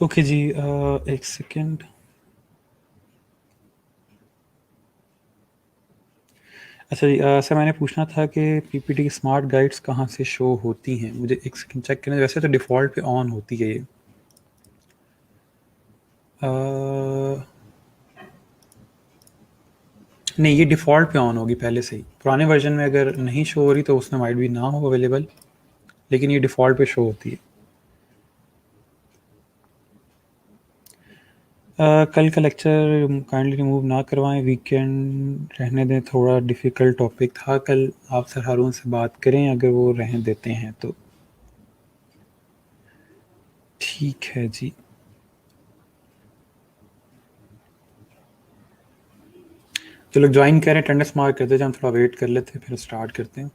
Okay जी, एक second. अच्छा जी, sir मैंने पूछना था कि पीपीटी की स्मार्ट गाइड्स कहाँ से शो होती हैं? मुझे एक सेकेंड चेक करने, वैसे तो डिफ़ॉल्ट पे ऑन होती है ये। नहीं, ये डिफ़ॉल्ट पे ऑन होगी पहले से ही। पुराने वर्जन में अगर नहीं शो हो रही तो उसमें माइट भी ना हो अवेलेबल, लेकिन ये डिफ़ॉल्ट पे शो होती है। कल का लेक्चर काइंडली रिमूव ना करवाएं, वीकेंड रहने दें, थोड़ा डिफ़िकल्ट टॉपिक था कल। आप सर हारून से बात करें अगर वो रहने देते हैं तो। ठीक है जी। जो लोग ज्वाइन करें अटेंडेंस मार्क करते हैं, हम थोड़ा वेट कर लेते हैं फिर स्टार्ट करते हैं।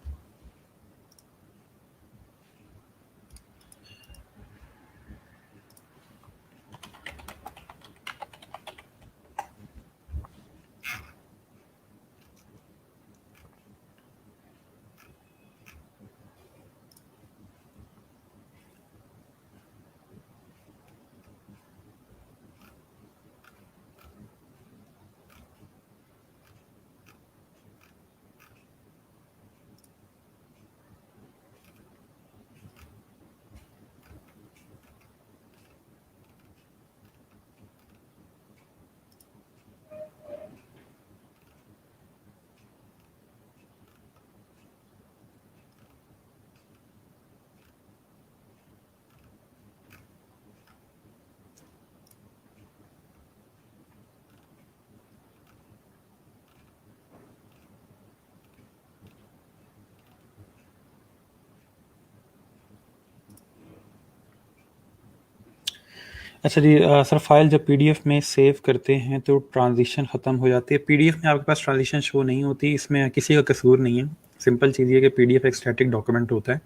अच्छा जी, सर फाइल जब पीडीएफ में सेव करते हैं तो ट्रांजिशन ख़त्म हो जाती है। पीडीएफ में आपके पास ट्रांजिशन शो नहीं होती, इसमें किसी का कसूर नहीं है। सिंपल चीज़ ये कि पीडीएफ एक स्टैटिक डॉक्यूमेंट होता है,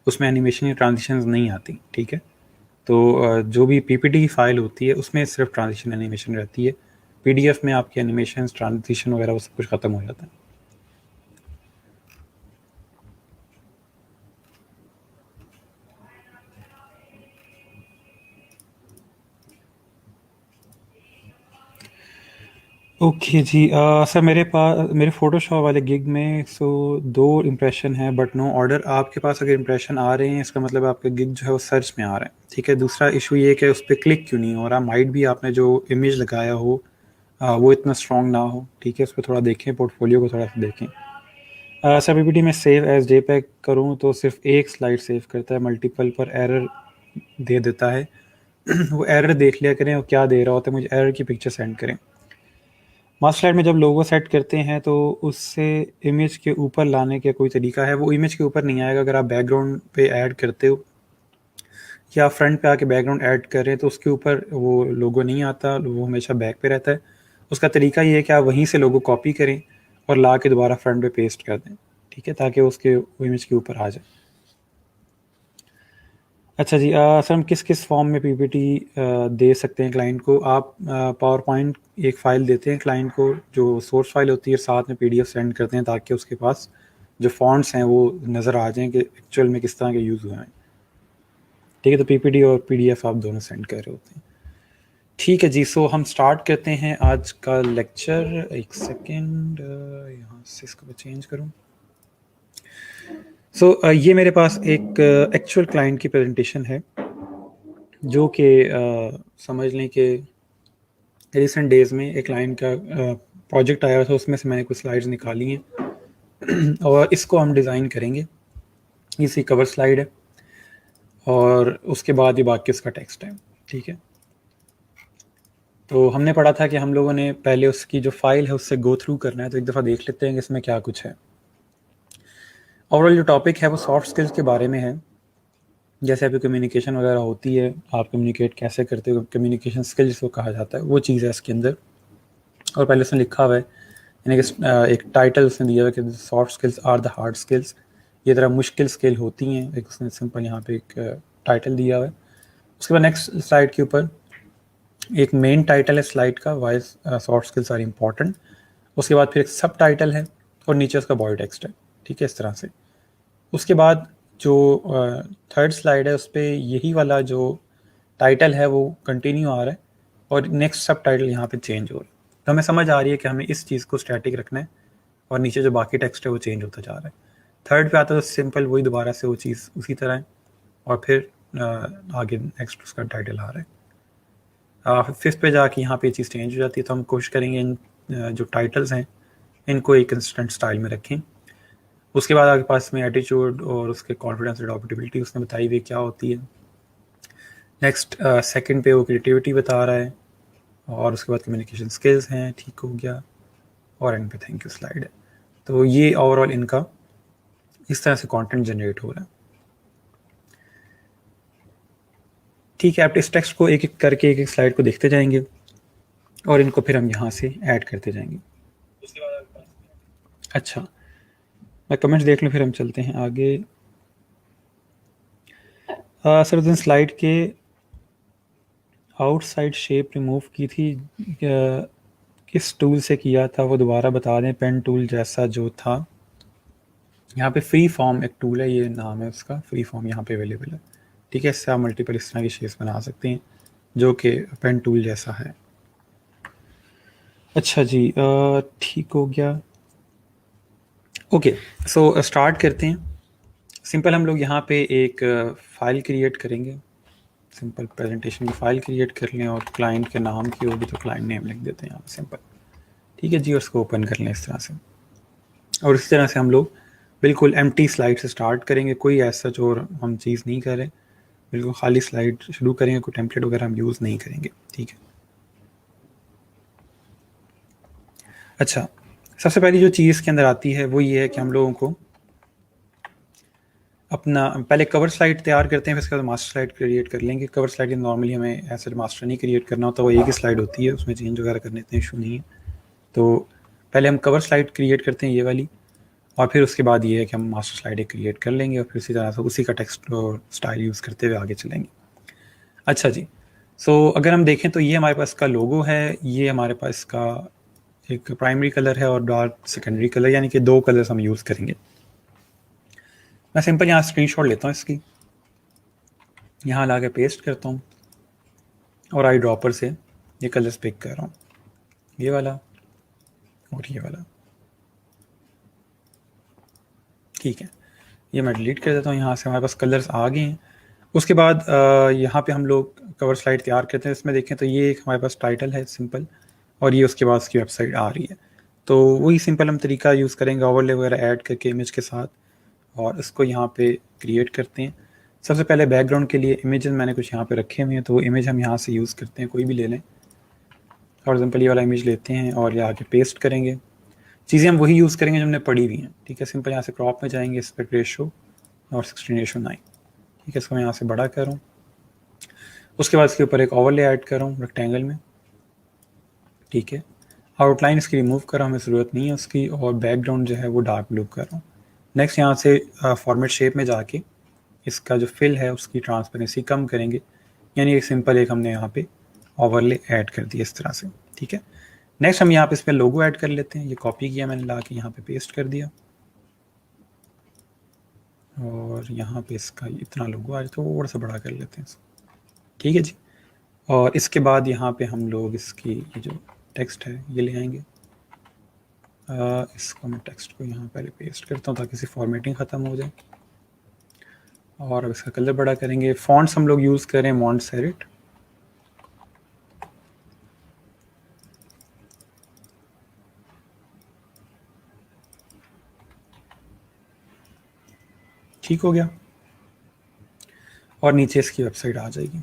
उसमें एनिमेशन या ट्रांजिशन नहीं आती। ठीक है, तो जो भी पीपीटी की फाइल होती है उसमें सिर्फ ट्रांजिशन एनिमेशन रहती है। पीडीएफ में आपके एनिमेशन ट्रांजिशन वगैरह वो सब कुछ ख़त्म हो जाता है। ओके जी, सर मेरे फ़ोटोशॉप वाले गिग में दो इम्प्रेशन है बट नो ऑर्डर। आपके पास अगर इम्प्रेशन आ रहे हैं इसका मतलब आपका गिग जो है वो सर्च में आ रहा है। ठीक है, दूसरा इशू ये कि उस पर क्लिक क्यों नहीं हो रहा। माइट भी आपने जो इमेज लगाया हो वो इतना स्ट्रॉन्ग ना हो। ठीक है, उस पर थोड़ा देखें, पोर्टफोलियो को थोड़ा सा देखें। सर पीपीटी में सेव एज जेपैग करूँ तो सिर्फ एक स्लाइड सेव करता है, मल्टीपल पर एरर दे देता है। वो एरर देख लिया करें, वो क्या दे रहा होता है, मुझे एरर की पिक्चर सेंड करें। मास्टर स्लाइड में जब लोगो सेट करते हैं तो उससे इमेज के ऊपर लाने का कोई तरीका है? वो इमेज के ऊपर नहीं आएगा। अगर आप बैकग्राउंड पे ऐड करते हो या फ्रंट पे आके बैकग्राउंड ऐड कर रहे हैं तो उसके ऊपर वो लोगो नहीं आता, वो हमेशा बैक पे रहता है। उसका तरीका ये है कि आप वहीं से लोगो कॉपी करें और ला के दोबारा फ्रंट पे पेस्ट कर दें। ठीक है, ताकि उसके इमेज के ऊपर आ जाए। अच्छा जी, सर हम किस किस फॉर्म में पीपीटी दे सकते हैं क्लाइंट को? आप पावर पॉइंट एक फ़ाइल देते हैं क्लाइंट को जो सोर्स फाइल होती है, साथ में पीडीएफ सेंड करते हैं ताकि उसके पास जो फॉन्ट्स हैं वो नज़र आ जाएं कि एक्चुअल में किस तरह के यूज़ हुए हैं। ठीक है, तो पीपीटी और पीडीएफ आप दोनों सेंड कर रहे होते हैं। ठीक है जी, सो हम स्टार्ट करते हैं आज का लेक्चर। एक सेकेंड, यहाँ से इसको मैं चेंज करूँ। ये मेरे पास एक एक्चुअल क्लाइंट की प्रेजेंटेशन है जो कि समझ लें कि रिसेंट डेज़ में एक क्लाइंट का प्रोजेक्ट आया था, उसमें से मैंने कुछ स्लाइड्स निकाली हैं और इसको हम डिज़ाइन करेंगे। इसी कवर स्लाइड है और उसके बाद ये बाकी उसका टेक्स्ट है। ठीक है, तो हमने पढ़ा था कि हम लोगों ने पहले उसकी जो फाइल है उससे गो थ्रू करना है, तो एक दफ़ा देख लेते हैं कि इसमें क्या कुछ है। ओवरऑल जो टॉपिक है वो सॉफ्ट स्किल्स के बारे में है। जैसे आपकी कम्युनिकेशन वगैरह होती है, आप कम्युनिकेट कैसे करते हो, कम्युनिकेशन स्किल जिसको कहा जाता है, वो चीज़ है इसके अंदर। और पहले उसने लिखा हुआ है, यानी कि एक टाइटल उसने दिया हुआ है कि soft skills are the hard skills. ये तरह मुश्किल स्किल होती हैं, एक उसने सिंपल यहाँ पे एक टाइटल दिया हुआ है। उसके बाद नेक्स्ट स्लाइड के ऊपर एक मेन टाइटल है स्लाइड का, why soft skills are important. उसके बाद फिर एक सब टाइटल है और नीचे उसका बॉडी टेक्स्ट है। ठीक है, इस तरह से। उसके बाद जो थर्ड स्लाइड है उस पर यही वाला जो टाइटल है वो कंटिन्यू आ रहा है और नेक्स्ट सब टाइटल यहाँ पे चेंज हो रहा है। तो हमें समझ आ रही है कि हमें इस चीज़ को स्टैटिक रखना है और नीचे जो बाकी टेक्स्ट है वो चेंज होता जा रहा है। थर्ड पे आता है तो सिंपल वही दोबारा से वो चीज़ उसी तरह है और फिर आगे नेक्स्ट उसका टाइटल आ रहा है। फिफ्थ पे जाके यहाँ पे ये चीज़ चेंज हो जाती है। तो हम कोशिश करेंगे इन जो टाइटल्स हैं इनको एक कंसिस्टेंट स्टाइल में रखें। उसके बाद आपके पास में एटीट्यूड और उसके कॉन्फिडेंस एडॉप्टेबिलिटी उसने बताई हुई क्या होती है। नेक्स्ट सेकंड पे वो क्रिएटिविटी बता रहा है और उसके बाद कम्युनिकेशन स्किल्स हैं, ठीक हो गया, और एंड पे थैंक यू स्लाइड है। तो ये ओवरऑल इनका इस तरह से कंटेंट जनरेट हो रहा है। ठीक है, आप इस टेक्स्ट को एक एक करके एक एक स्लाइड को देखते जाएंगे और इनको फिर हम यहाँ से ऐड करते जाएंगे। अच्छा, मैं कमेंट्स देख लूँ फिर हम चलते हैं आगे। सर उस दिन स्लाइड के आउटसाइड शेप रिमूव की थी, किस टूल से किया था वो दोबारा बता दें। पेन टूल जैसा जो था, यहाँ पे फ्री फॉर्म एक टूल है, ये नाम है उसका, फ्री फॉर्म यहाँ पे अवेलेबल है। ठीक है, इससे आप मल्टीपल इस तरह की शेप्स बना सकते हैं जो कि पेन टूल जैसा है। अच्छा जी, ठीक हो गया। ओके, सो स्टार्ट करते हैं। सिंपल हम लोग यहाँ पे एक फाइल क्रिएट करेंगे। सिंपल प्रेजेंटेशन की फाइल क्रिएट कर लें और क्लाइंट के नाम की होगी तो क्लाइंट नेम लिख देते हैं यहाँ पे सिंपल। ठीक है जी, और उसको ओपन कर लें इस तरह से। और इस तरह से हम लोग बिल्कुल एम्प्टी स्लाइड से स्टार्ट करेंगे, कोई ऐसा जो हम चीज़ नहीं कर रहे, बिल्कुल खाली स्लाइड शुरू करेंगे, कोई टेम्पलेट वगैरह हम यूज़ नहीं करेंगे। ठीक है। अच्छा, सबसे पहली जो चीज़ के अंदर आती है वो ये है कि हम लोगों को अपना पहले कवर स्लाइड तैयार करते हैं, फिर उसके बाद मास्टर स्लाइड क्रिएट कर लेंगे। कवर स्लाइड नॉर्मली हमें ऐसा मास्टर नहीं क्रिएट करना होता, वो एक ही स्लाइड होती है, उसमें चेंज वगैरह करने इतना इशू नहीं है। तो पहले हम कवर स्लाइड क्रिएट करते हैं ये वाली, और फिर उसके बाद ये है कि हम मास्टर स्लाइड एक क्रिएट कर लेंगे और फिर इसी तरह से उसी का टेक्स्ट और स्टाइल यूज़ करते हुए आगे चलेंगे। अच्छा जी, सो अगर हम देखें तो ये हमारे पास का लोगो है, ये हमारे पास का एक प्राइमरी कलर है और डार्क सेकेंडरी कलर, यानी कि दो कलर्स हम यूज़ करेंगे। मैं सिंपल यहाँ स्क्रीनशॉट लेता हूँ इसकी, यहाँ ला के पेस्ट करता हूँ और आई ड्रॉपर से ये कलर्स पिक कर रहा हूँ, ये वाला और ये वाला। ठीक है, ये मैं डिलीट कर देता हूँ। यहाँ से हमारे पास कलर्स आ गए हैं। उसके बाद यहाँ पे हम लोग कवर स्लाइड तैयार करते हैं। इसमें देखें तो ये एक हमारे पास टाइटल है सिंपल, और ये उसके बाद उसकी वेबसाइट आ रही है। तो वही सिंपल हम तरीका यूज़ करेंगे, ओवरले वगैरह ऐड करके इमेज के साथ, और इसको यहाँ पे क्रिएट करते हैं। सबसे पहले बैकग्राउंड के लिए इमेजेस मैंने कुछ यहाँ पे रखे हुए हैं, तो वो इमेज हम यहाँ से यूज़ करते हैं, कोई भी ले लें। फॉर एग्जाम्पल ये वाला इमेज लेते हैं और ये आके पेस्ट करेंगे। चीज़ें हम वही यूज़ करेंगे जो हमने पढ़ी हुई हैं। ठीक है, सिंपल यहाँ से क्रॉप में जाएंगे, एस्पेक्ट रेशो और 16:9। ठीक है, इसको मैं यहाँ से बड़ा कर रहा हूँ। उसके बाद इसके ऊपर एक ओवरले ऐड कर रहा हूँ रेक्टेंगल में। ठीक है, आउटलाइन इसकी रिमूव कर रहा हूँ, हमें ज़रूरत नहीं है उसकी, और बैकग्राउंड जो है वो डार्क ब्लू कर रहा हूँ। नेक्स्ट यहाँ से फॉर्मेट शेप में जाके इसका जो फिल है उसकी ट्रांसपेरेंसी कम करेंगे, यानी एक सिंपल एक हमने यहाँ पे ओवरले ऐड कर दिया इस तरह से। ठीक है, नेक्स्ट हम यहाँ पे इस पर लोगो ऐड कर लेते हैं। ये कॉपी किया मैंने, ला के यहाँ पे पेस्ट कर दिया, और यहाँ पे इसका इतना लोगो आ जाता है, थोड़ा सा बड़ा कर लेते हैं इसको। ठीक है जी, और इसके बाद यहाँ पे हम लोग इसकी ये जो टेक्स्ट है ये ले आएंगे। इसको मैं टेक्स्ट को यहाँ पहले पेस्ट करता हूँ ताकि इसकी फॉर्मेटिंग ख़त्म हो जाए, और अब इसका कलर बड़ा करेंगे। फॉन्ट्स हम लोग यूज़ करें मॉन्टसेरेट। ठीक हो गया, और नीचे इसकी वेबसाइट आ जाएगी।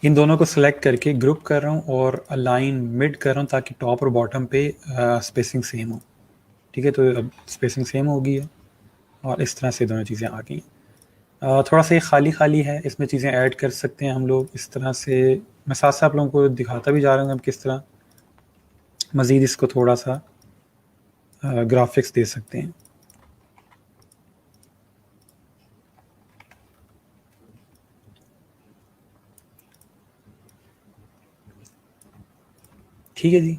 इन दोनों को सिलेक्ट करके ग्रुप कर रहा हूँ और अलाइन मिड कर रहा हूँ ताकि टॉप और बॉटम पे स्पेसिंग सेम हो। ठीक है, तो अब स्पेसिंग सेम हो गई है और इस तरह से दोनों चीज़ें आ गई हैं। थोड़ा सा ये खाली खाली है, इसमें चीज़ें ऐड कर सकते हैं हम लोग इस तरह से। मैं साथ साथ आप लोगों को दिखाता भी जा रहा हूँ हम किस तरह मज़ीद इसको थोड़ा सा ग्राफिक्स दे सकते हैं। ठीक है जी।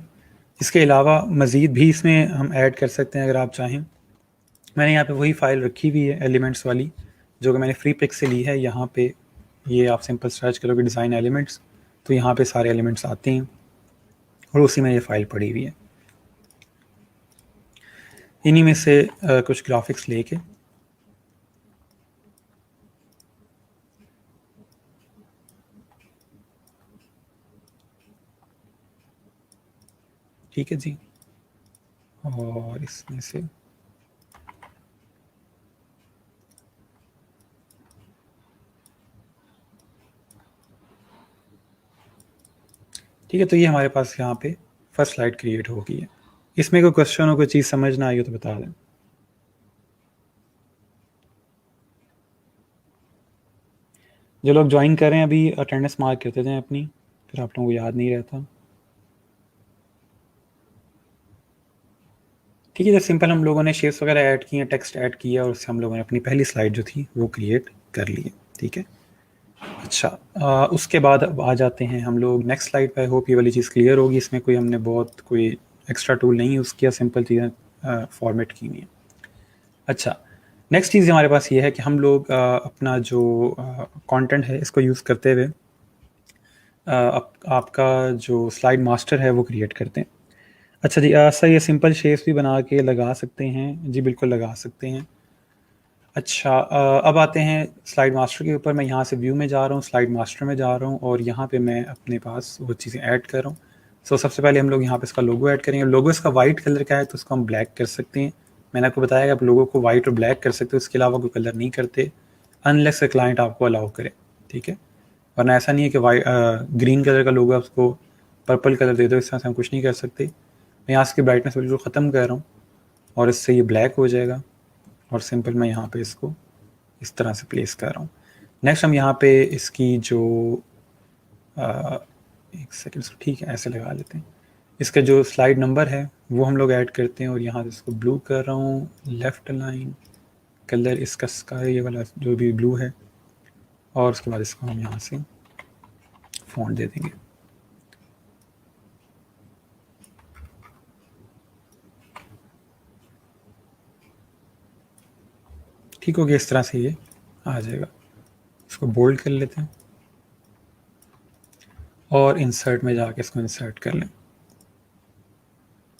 इसके अलावा मज़ीद भी इसमें हम ऐड कर सकते हैं अगर आप चाहें। मैंने यहाँ पे वही फाइल रखी हुई है एलिमेंट्स वाली, जो कि मैंने फ्री पिक से ली है। यहाँ पे ये आप सिंपल सर्च करोगे डिज़ाइन एलिमेंट्स, तो यहाँ पे सारे एलिमेंट्स आते हैं और उसी में ये फाइल पड़ी हुई है। इन्हीं में से कुछ ग्राफिक्स लेके ठीक है जी, और इसमें से ठीक है। तो ये हमारे पास यहाँ पे फर्स्ट स्लाइड क्रिएट हो गई है। इसमें कोई क्वेश्चन हो, कोई चीज़ समझ ना आई हो तो बता दें। जो लोग ज्वाइन कर रहे हैं अभी अटेंडेंस मार्क करते थे अपनी, फिर आप लोगों को याद नहीं रहता। ठीक है, जब सिंपल हम लोगों ने शेप्स वगैरह ऐड किए, टेक्स्ट ऐड किया और उससे हम लोगों ने अपनी पहली स्लाइड जो थी वो क्रिएट कर ली है। ठीक है, अच्छा उसके बाद अब आ जाते हैं हम लोग नेक्स्ट स्लाइड पे। आई होप ये वाली चीज़ क्लियर होगी। इसमें कोई हमने बहुत कोई एक्स्ट्रा टूल नहीं यूज़ किया, सिंपल चीज़ें फॉर्मेट की हुई हैं। अच्छा, नेक्स्ट चीज़ हमारे पास ये है कि हम लोग अपना जो कंटेंट है इसको यूज़ करते हुए आपका जो स्लाइड मास्टर है वो क्रिएट करते हैं। अच्छा जी, सर ये सिंपल शेप्स भी बना के लगा सकते हैं? जी बिल्कुल लगा सकते हैं। अच्छा, अब आते हैं स्लाइड मास्टर के ऊपर। मैं यहाँ से व्यू में जा रहा हूँ, स्लाइड मास्टर में जा रहा हूँ और यहाँ पे मैं अपने पास वो चीज़ें ऐड कर रहा हूँ। सो सबसे पहले हम लोग यहाँ पे इसका लोगो ऐड करेंगे। लोगो इसका वाइट कलर का है तो उसको हम ब्लैक कर सकते हैं। मैंने आपको बताया कि आप लोगों को वाइट और ब्लैक कर सकते हो, इसके अलावा कोई कलर नहीं करते अनलेस क्लाइंट आपको अलाउ करे। ठीक है, वरना ऐसा नहीं है कि ग्रीन कलर का लोगो आप उसको पर्पल कलर दे दो, इस तरह से हम कुछ नहीं कर सकते। मैं यहाँ इसकी ब्राइटनेस बिल्कुल ख़त्म कर रहा हूँ और इससे ये ब्लैक हो जाएगा और सिंपल मैं यहाँ पे इसको इस तरह से प्लेस कर रहा हूँ। नेक्स्ट हम यहाँ पे इसकी जो एक सेकेंड, ठीक है ऐसे लगा लेते हैं। इसका जो स्लाइड नंबर है वो हम लोग ऐड करते हैं और यहाँ से इसको ब्लू कर रहा हूँ। लेफ़्ट लाइन कलर इसका स्काई ये वाला जो भी ब्लू है और उसके बाद इसको हम यहाँ से फ़ॉन्ट दे देंगे। ठीक हो गया, इस तरह से ये आ जाएगा। इसको बोल्ड कर लेते हैं और इंसर्ट में जाके इसको इंसर्ट कर लें।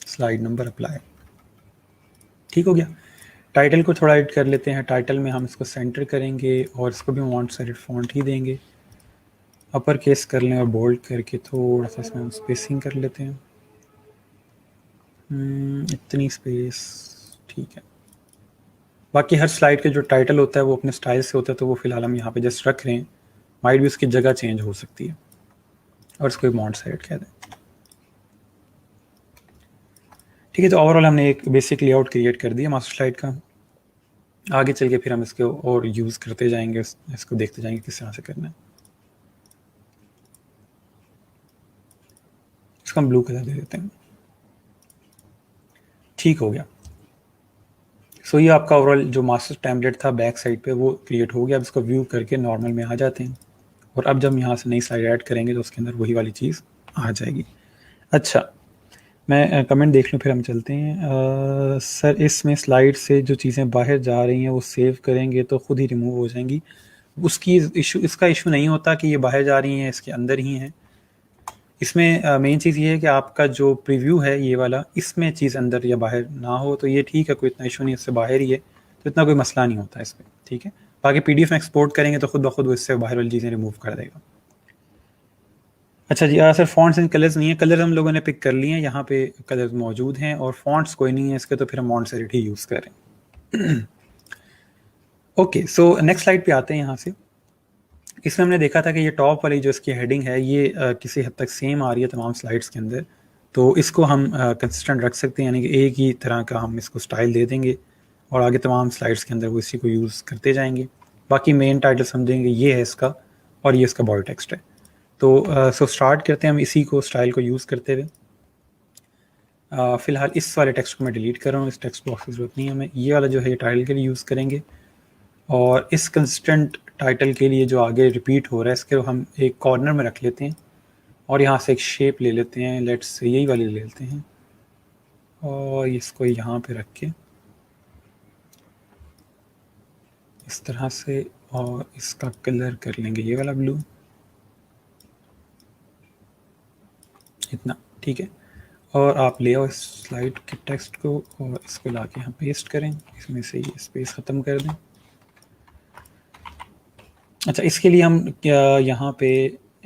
स्लाइड नंबर अप्लाई, ठीक हो गया। टाइटल को थोड़ा एडिट कर लेते हैं। टाइटल में हम इसको सेंटर करेंगे और इसको भी वन साइड फॉन्ट ही देंगे। अपर केस कर लें और बोल्ड करके थोड़ा सा इसमें हम स्पेसिंग कर लेते हैं। इतनी स्पेस ठीक है। बाकी हर स्लाइड के जो टाइटल होता है वो अपने स्टाइल से होता है, तो वो फिलहाल हम यहाँ पे जस्ट रख रहे हैं। माइट भी उसकी जगह चेंज हो सकती है और इसको मॉन्ट साइड कह दें। ठीक है, तो ओवरऑल हमने एक बेसिक लेआउट क्रिएट कर दिया मास्टर स्लाइड का। आगे चल के फिर हम इसको और यूज़ करते जाएंगे, इसको देखते जाएंगे किस तरह से करना है। इसको हम ब्लू कलर दे देते हैं। ठीक हो गया। सो ये आपका ओवरऑल जो मास्टर टेम्पलेट था बैक साइड पे वो क्रिएट हो गया। अब इसको व्यू करके नॉर्मल में आ जाते हैं और अब जब हम यहाँ से नई स्लाइड ऐड करेंगे तो उसके अंदर वही वाली चीज़ आ जाएगी। अच्छा, मैं कमेंट देख लूँ फिर हम चलते हैं। सर इसमें स्लाइड से जो चीज़ें बाहर जा रही हैं वो सेव करेंगे तो खुद ही रिमूव हो जाएंगी। उसकी इसका इशू नहीं होता कि ये बाहर जा रही हैं, इसके अंदर ही हैं। इसमें मेन चीज़ ये है कि आपका जो प्रीव्यू है ये वाला, इसमें चीज़ अंदर या बाहर ना हो तो ये ठीक है, कोई इतना इशू नहीं, इससे बाहर ही है तो इतना कोई मसला नहीं होता इसमें। ठीक है, बाकी PDF में एक्सपोर्ट करेंगे तो खुद ब खुद वो इससे बाहर वाली चीज़ें रिमूव कर देगा। अच्छा जी, सर फॉन्ट्स एंड कलर्स नहीं है। कलर हम लोगों ने पिक कर लिए हैं, यहाँ पे कलर्स मौजूद हैं और फॉन्ट्स कोई नहीं है इसके, तो फिर हम मॉन्ट सेरिटी यूज़ करें। ओके, सो नेक्स्ट स्लाइड पे आते हैं। यहाँ से इसमें हमने देखा था कि ये टॉप वाली जो इसकी हेडिंग है ये किसी हद तक सेम आ रही है तमाम स्लाइड्स के अंदर, तो इसको हम कंसिस्टेंट रख सकते हैं, यानी कि एक ही तरह का हम इसको स्टाइल दे देंगे और आगे तमाम स्लाइड्स के अंदर वो इसी को यूज़ करते जाएंगे। बाकी मेन टाइटल समझेंगे ये है इसका और ये इसका बॉडी टेक्स्ट है। तो सो स्टार्ट करते हैं हम इसी को स्टाइल को यूज़ करते हुए। फ़िलहाल इस वाले टेक्स्ट को मैं डिलीट कर रहा हूँ, इस टेक्स्ट बॉक्स की ज़रूरत नहीं है हमें। ये वाला जो है ये टाइटल के लिए यूज़ करेंगे और इस कंसिस्टेंट टाइटल के लिए जो आगे रिपीट हो रहा है इसके हम एक कॉर्नर में रख लेते हैं और यहाँ से एक शेप ले लेते हैं, लेट्स से यही वाली ले लेते हैं और इसको यहाँ पे रख के इस तरह से, और इसका कलर कर लेंगे ये वाला ब्लू, इतना, ठीक है। और आप ले आओ इस स्लाइड के टेक्स्ट को और इसको ला के यहाँ पेस्ट करें, इसमें से ये स्पेस ख़त्म कर दें। अच्छा, इसके लिए हम क्या यहाँ पे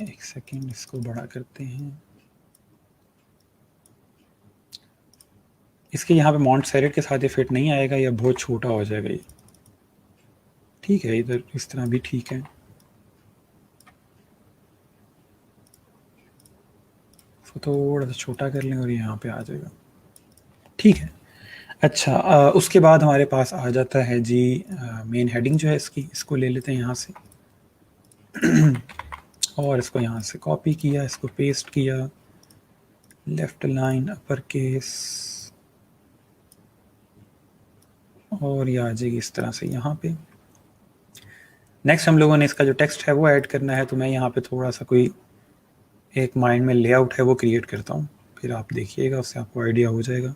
एक सेकेंड इसको बड़ा करते हैं, इसके यहाँ पे मॉन्ट सेरेट के साथ ये फिट नहीं आएगा, या बहुत छोटा हो जाएगा ये, ठीक है। इधर इस तरह भी ठीक है, इसको थोड़ा सा छोटा कर लें और यहाँ पे आ जाएगा, ठीक है। अच्छा, उसके बाद हमारे पास आ जाता है जी मेन हेडिंग जो है इसकी, इसको ले लेते हैं यहाँ से और इसको यहाँ से कॉपी किया, इसको पेस्ट किया, लेफ्ट लाइन अपर केस, और ये आ जाएगी इस तरह से यहाँ पे। नेक्स्ट हम लोगों ने इसका जो टेक्स्ट है वो ऐड करना है, तो मैं यहाँ पे थोड़ा सा कोई एक माइंड में लेआउट है वो क्रिएट करता हूँ, फिर आप देखिएगा, उससे आपको आइडिया हो जाएगा।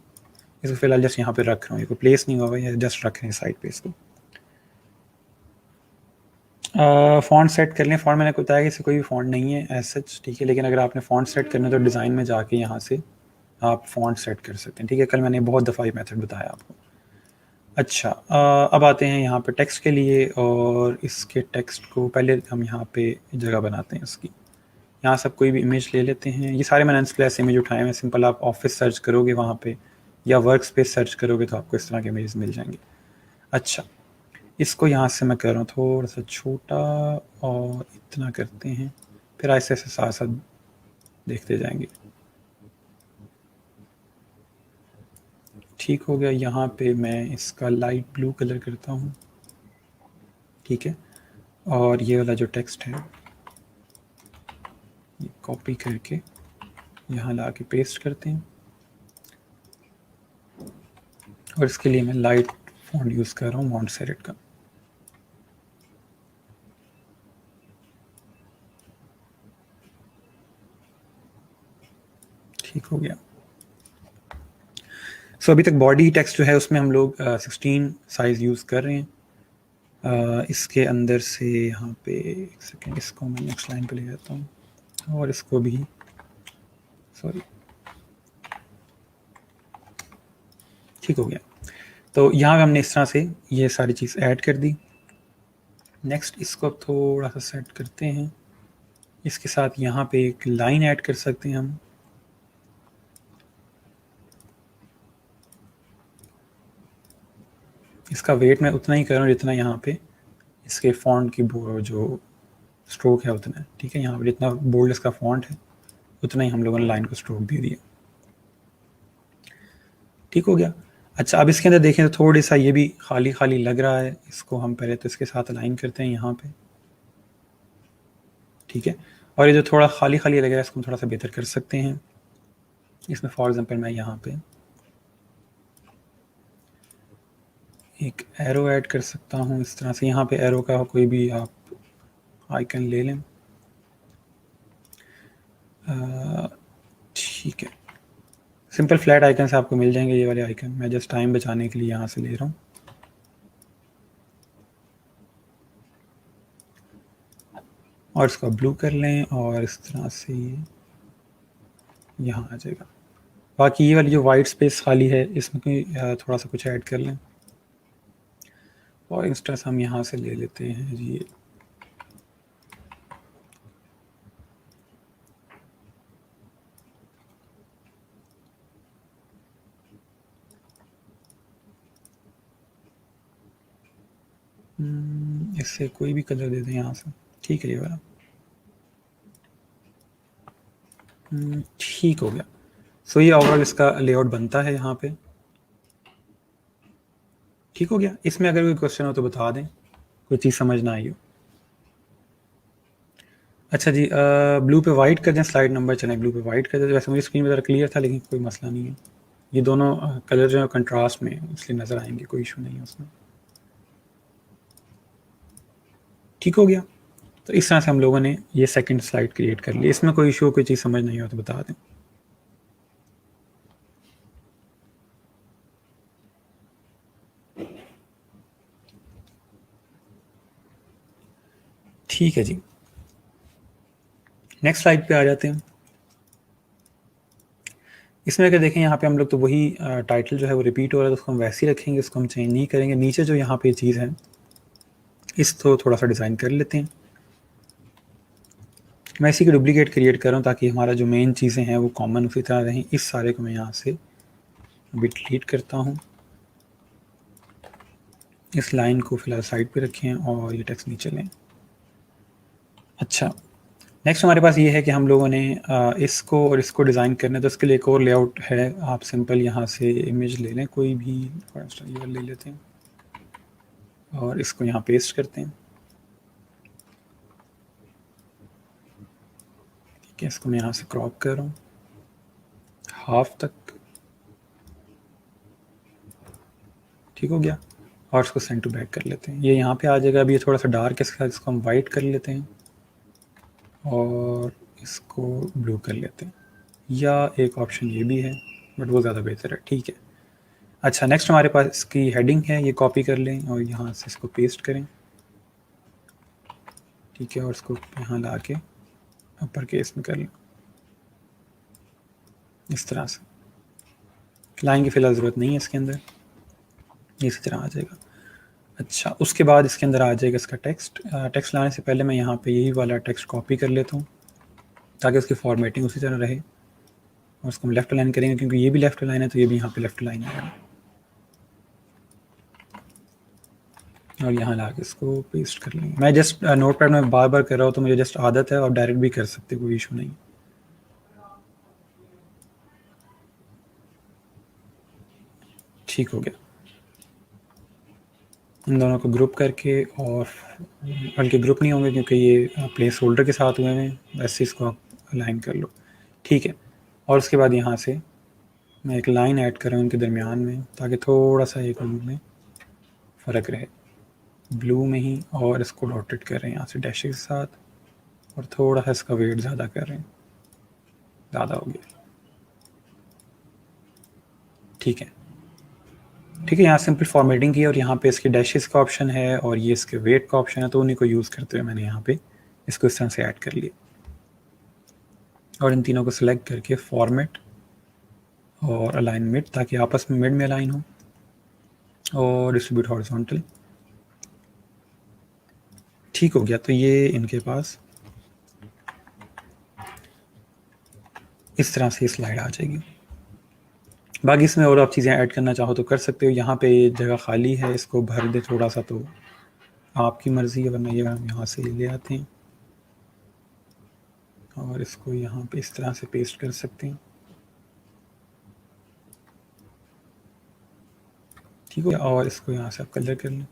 इसको फिलहाल जस्ट यहाँ पे रख रहा हूँ, ये कोई प्लेस नहीं होगा, ये जस्ट रख रहे हैं साइड पे इसको। फ़ॉन्ट सेट कर लें, फ़ॉन्ट मैंने बताया कि इसे कोई भी फ़ॉन्ट नहीं है एज सच, ठीक है। लेकिन अगर आपने फ़ॉन्ट सेट करना है तो डिज़ाइन में जाके यहाँ से आप फ़ॉन्ट सेट कर सकते हैं, ठीक है। कल मैंने बहुत दफ़ा ये मेथड बताया आपको। अच्छा, अब आते हैं यहाँ पे टेक्स्ट के लिए, और इसके टेक्स्ट को पहले हम यहाँ पे जगह बनाते हैं उसकी। यहाँ सब कोई भी इमेज ले लेते हैं, ये सारे मैंने स्प्लैश इमेज उठाए हैं, सिंपल आप ऑफिस सर्च करोगे वहाँ पे या वर्क स्पेस सर्च करोगे तो आपको इस तरह के इमेज मिल जाएंगे। अच्छा, इसको यहाँ से मैं कर रहा हूँ थोड़ा सा छोटा, और इतना करते हैं, फिर ऐसे ऐसे साथ साथ देखते जाएंगे, ठीक हो गया। यहाँ पे मैं इसका लाइट ब्लू कलर करता हूँ, ठीक है। और ये वाला जो टेक्स्ट है ये कॉपी करके यहाँ ला के पेस्ट करते हैं, और इसके लिए मैं लाइट फॉन्ट यूज़ कर रहा हूँ मॉन्ट सेरेट का, ठीक हो गया। सो अभी तक बॉडी टेक्स्ट जो है उसमें हम लोग 16 साइज़ यूज़ कर रहे हैं। इसके अंदर से यहाँ पे एक सेकेंड, इसको मैं नेक्स्ट लाइन पे ले जाता हूँ और इसको भी, सॉरी, ठीक हो गया। तो यहाँ पे हमने इस तरह से ये सारी चीज़ ऐड कर दी। नेक्स्ट इसको अब थोड़ा सा सेट करते हैं, इसके साथ यहाँ पे एक लाइन ऐड कर सकते हैं हम, इसका वेट मैं उतना ही कर रहा हूँ जितना यहाँ पे इसके फॉन्ट की जो स्ट्रोक है उतना है, ठीक है। यहाँ पे जितना बोल्ड इसका फॉन्ट है उतना ही हम लोगों ने लाइन को स्ट्रोक दे दिया, ठीक हो गया। अच्छा, अब इसके अंदर देखें तो थोड़ी सा ये भी खाली खाली लग रहा है, इसको हम पहले तो इसके साथ अलाइन करते हैं यहाँ पे, ठीक है। और ये जो थोड़ा खाली खाली लग रहा है इसको हम थोड़ा सा बेहतर कर सकते हैं। इसमें फॉर एग्जांपल मैं यहाँ पे एक एरो ऐड कर सकता हूँ इस तरह से, यहाँ पे एरो का कोई भी आप आइकन ले लें, ठीक है। सिंपल फ्लैट आइकन से आपको मिल जाएंगे ये वाले आइकन, मैं जस्ट टाइम बचाने के लिए यहाँ से ले रहा हूँ। और इसको ब्लू कर लें और इस तरह से यहाँ आ जाएगा। बाकी ये वाली जो वाइट स्पेस खाली है इसमें कोई थोड़ा सा कुछ ऐड कर लें, और इंस्टेंस हम यहाँ से ले लेते हैं जी ये, इससे कोई भी कलर दे दें यहाँ से, ठीक है। ये वाला ठीक हो गया। सो ये ओवरऑल इसका लेआउट बनता है यहाँ पे, ठीक हो गया। इसमें अगर कोई क्वेश्चन हो तो बता दें, कोई चीज़ समझ ना आई हो। अच्छा जी, ब्लू पे वाइट कर दें, स्लाइड नंबर चलें ब्लू पे वाइट कर दें। वैसे मुझे स्क्रीन पर ज़रा क्लियर था लेकिन कोई मसला नहीं है, ये दोनों कलर जो है कंट्रास्ट में इसलिए नज़र आएंगे, कोई इशू नहीं है उसमें, ठीक हो गया। तो इस तरह से हम लोगों ने ये सेकंड स्लाइड क्रिएट कर ली। इसमें कोई इशू, कोई चीज़ समझ नहीं हो तो बता दें। ठीक है जी, नेक्स्ट स्लाइड पे आ जाते हैं। इसमें अगर देखें यहाँ पे हम लोग तो वही टाइटल जो है वो रिपीट हो रहा है, तो उसको हम वैसे ही रखेंगे, उसको हम चेंज नहीं करेंगे। नीचे जो यहाँ पे चीज़ है इसको थोड़ा सा डिज़ाइन कर लेते हैं। मैं इसी की डुप्लीकेट क्रिएट कर रहा हूँ ताकि हमारा जो मेन चीज़ें हैं वो कॉमन उसी तरह रहें। इस सारे को मैं यहाँ से अभी डिलीट करता हूँ। इस लाइन को फिलहाल साइड पे रखें और ये टेक्स्ट नीचे लें। अच्छा, नेक्स्ट हमारे पास ये है कि हम लोगों ने इसको और इसको डिज़ाइन करना है, तो इसके लिए एक और लेआउट है। आप सिंपल यहाँ से इमेज ले लें, कोई भी ये ले लेते हैं और इसको यहाँ पेस्ट करते हैं। ठीक है, इसको मैं यहाँ से क्रॉप कर रहा हूँ हाफ तक, ठीक हो गया। और इसको सेंड टू बैक कर लेते हैं, ये यहाँ पे आ जाएगा। अभी ये थोड़ा सा डार्क है, इसके साथ इसको हम वाइट कर लेते हैं और इसको ब्लू कर लेते हैं, या एक ऑप्शन ये भी है बट वो ज़्यादा बेहतर है। ठीक है, अच्छा नेक्स्ट हमारे पास इसकी हेडिंग है, ये कॉपी कर लें और यहाँ से इसको पेस्ट करें। ठीक है, और इसको यहाँ ला के अपर केस में कर लें इस तरह से। लाइन की फ़िलहाल ज़रूरत नहीं है इसके अंदर, इसी तरह आ जाएगा। अच्छा, उसके बाद इसके अंदर आ जाएगा इसका टेक्स्ट। टेक्स्ट लाने से पहले मैं यहाँ पे यही वाला टेक्स्ट कॉपी कर लेता हूँ ताकि उसकी फॉर्मेटिंग उसी तरह रहे। और उसको हम लेफ्ट लाइन करेंगे क्योंकि ये भी लेफ्ट लाइन है, तो ये भी यहाँ पे लेफ्ट लाइन आएगा। और यहाँ ला के इसको पेस्ट कर लेंगे। मैं जस्ट नोट पैड में बार बार कर रहा हूँ तो मुझे जस्ट आदत है, और डायरेक्ट भी कर सकते, कोई इशू नहीं। ठीक हो गया, इन दोनों को ग्रुप करके, और बल्कि ग्रुप नहीं होंगे क्योंकि ये प्लेस होल्डर के साथ हुए हैं, वैसे इसको आप अलाइन कर लो। ठीक है, और उसके बाद यहाँ से मैं एक लाइन ऐड कर रहा हूँ इनके दरमियान में ताकि थोड़ा सा एक में फ़र्क रहे, ब्लू में ही। और इसको डॉटेड कर रहे हैं यहाँ से डैशेस के साथ, और थोड़ा सा इसका वेट ज़्यादा कर रहे हैं, ज़्यादा हो गया। ठीक है, ठीक है, यहाँ सिंपल फॉर्मेटिंग की और यहाँ पे इसके डैशेस का ऑप्शन है और ये इसके वेट का ऑप्शन है, तो उन्हीं को यूज़ करते हुए मैंने यहाँ पे इसको इस तरह से ऐड कर लिया। और इन तीनों को सिलेक्ट करके फॉर्मेट और अलाइन मिड, ताकि आपस में मिड में अलाइन हो, और डिस्ट्रीब्यूट हॉरिजॉन्टल। ठीक हो गया, तो ये इनके पास इस तरह से स्लाइड आ जाएगी। बाकी इसमें और आप चीज़ें ऐड करना चाहो तो कर सकते हो। यहाँ पे जगह खाली है, इसको भर दे थोड़ा सा, तो आपकी मर्ज़ी है, वरना ये हम यहाँ से ले आते हैं और इसको यहाँ पे इस तरह से पेस्ट कर सकते हैं। ठीक है, और इसको यहाँ से आप कलर कर लें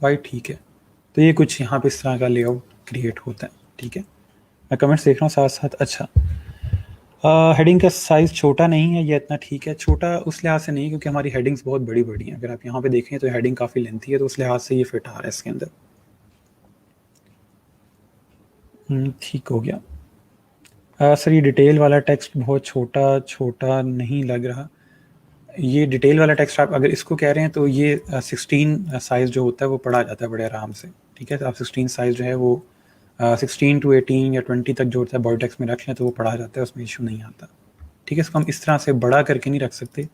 वाइट। ठीक है, तो ये कुछ यहाँ पे इस तरह का लेआउट क्रिएट होता है। ठीक है, मैं कमेंट्स देख रहा हूँ साथ साथ। अच्छा, हेडिंग का साइज़ छोटा नहीं है, ये इतना ठीक है। छोटा उस लिहाज से नहीं क्योंकि हमारी हेडिंग्स बहुत बड़ी बड़ी हैं। अगर आप यहाँ पे देखें तो हेडिंग काफ़ी लेंथी है, तो उस लिहाज से ये फिट आ रहा है इसके अंदर। ठीक हो गया। सर ये डिटेल वाला टेक्स्ट बहुत छोटा छोटा नहीं लग रहा। ये डिटेल वाला टेक्स्ट आप अगर इसको कह रहे हैं तो ये 16 साइज़ जो होता है वो पढ़ा जाता है बड़े आराम से। ठीक है, तो आप 16 साइज़ जो है वो 16 to 18 या 20 तक जो होता है बॉडी टेक्स्ट में रख लें तो वो पढ़ा जाता है, उसमें इशू नहीं आता। ठीक है, इसको हम इस तरह से बड़ा करके नहीं रख सकते,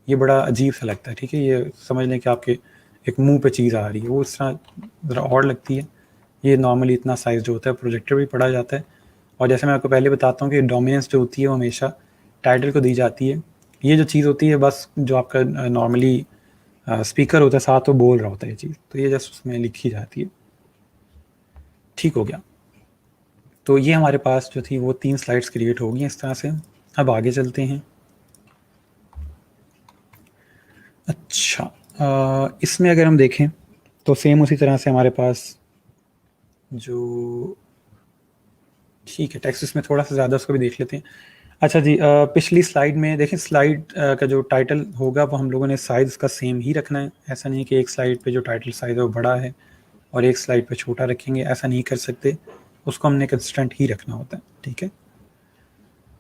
ये बड़ा अजीब सा लगता है। ठीक है, ये समझ लें कि आपके एक मुंह पे चीज़ आ रही है, वो इस तरह ज़रा और लगती है। ये नॉर्मली इतना साइज़ जो होता है प्रोजेक्टर भी पढ़ा जाता है। और जैसे मैं आपको पहले बताता हूँ कि डोमिनेंस जो होती है वो हमेशा टाइटल को दी जाती है। ये जो चीज़ होती है बस जो आपका नॉर्मली स्पीकर होता है साथ वो बोल रहा होता है ये चीज़, तो ये जस्ट उसमें लिखी जाती है। ठीक हो गया, तो ये हमारे पास जो थी वो 3 स्लाइड्स क्रिएट हो गई इस तरह से। अब आगे चलते हैं। अच्छा, इसमें अगर हम देखें तो सेम उसी तरह से हमारे पास जो, ठीक है, टेक्स्ट इसमें थोड़ा सा ज़्यादा, उसको भी देख लेते हैं। अच्छा जी, पिछली स्लाइड में देखें, स्लाइड का जो टाइटल होगा वो हम लोगों ने साइज़ का सेम ही रखना है। ऐसा नहीं कि एक स्लाइड पे जो टाइटल साइज़ है वो बड़ा है और एक स्लाइड पे छोटा रखेंगे, ऐसा नहीं कर सकते, उसको हमने कंस्टेंट ही रखना होता है, ठीक है,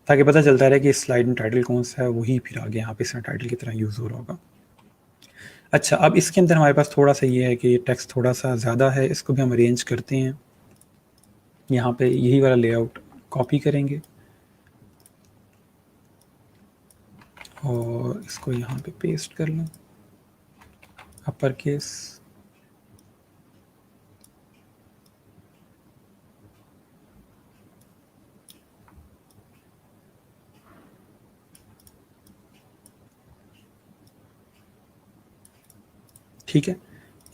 ताकि पता चलता रहे कि इस स्लाइड में टाइटल कौन सा है, वही फिर आगे यहाँ पे इसमें टाइटल की तरह यूज़ हो रहा होगा। अच्छा, अब इसके अंदर हमारे पास थोड़ा सा ये है कि टेक्स्ट थोड़ा सा ज़्यादा है, इसको भी हम अरेंज करते हैं। यहाँ पे यही वाला लेआउट कॉपी करेंगे और इसको यहाँ पे पेस्ट कर लें, अपर केस, ठीक है।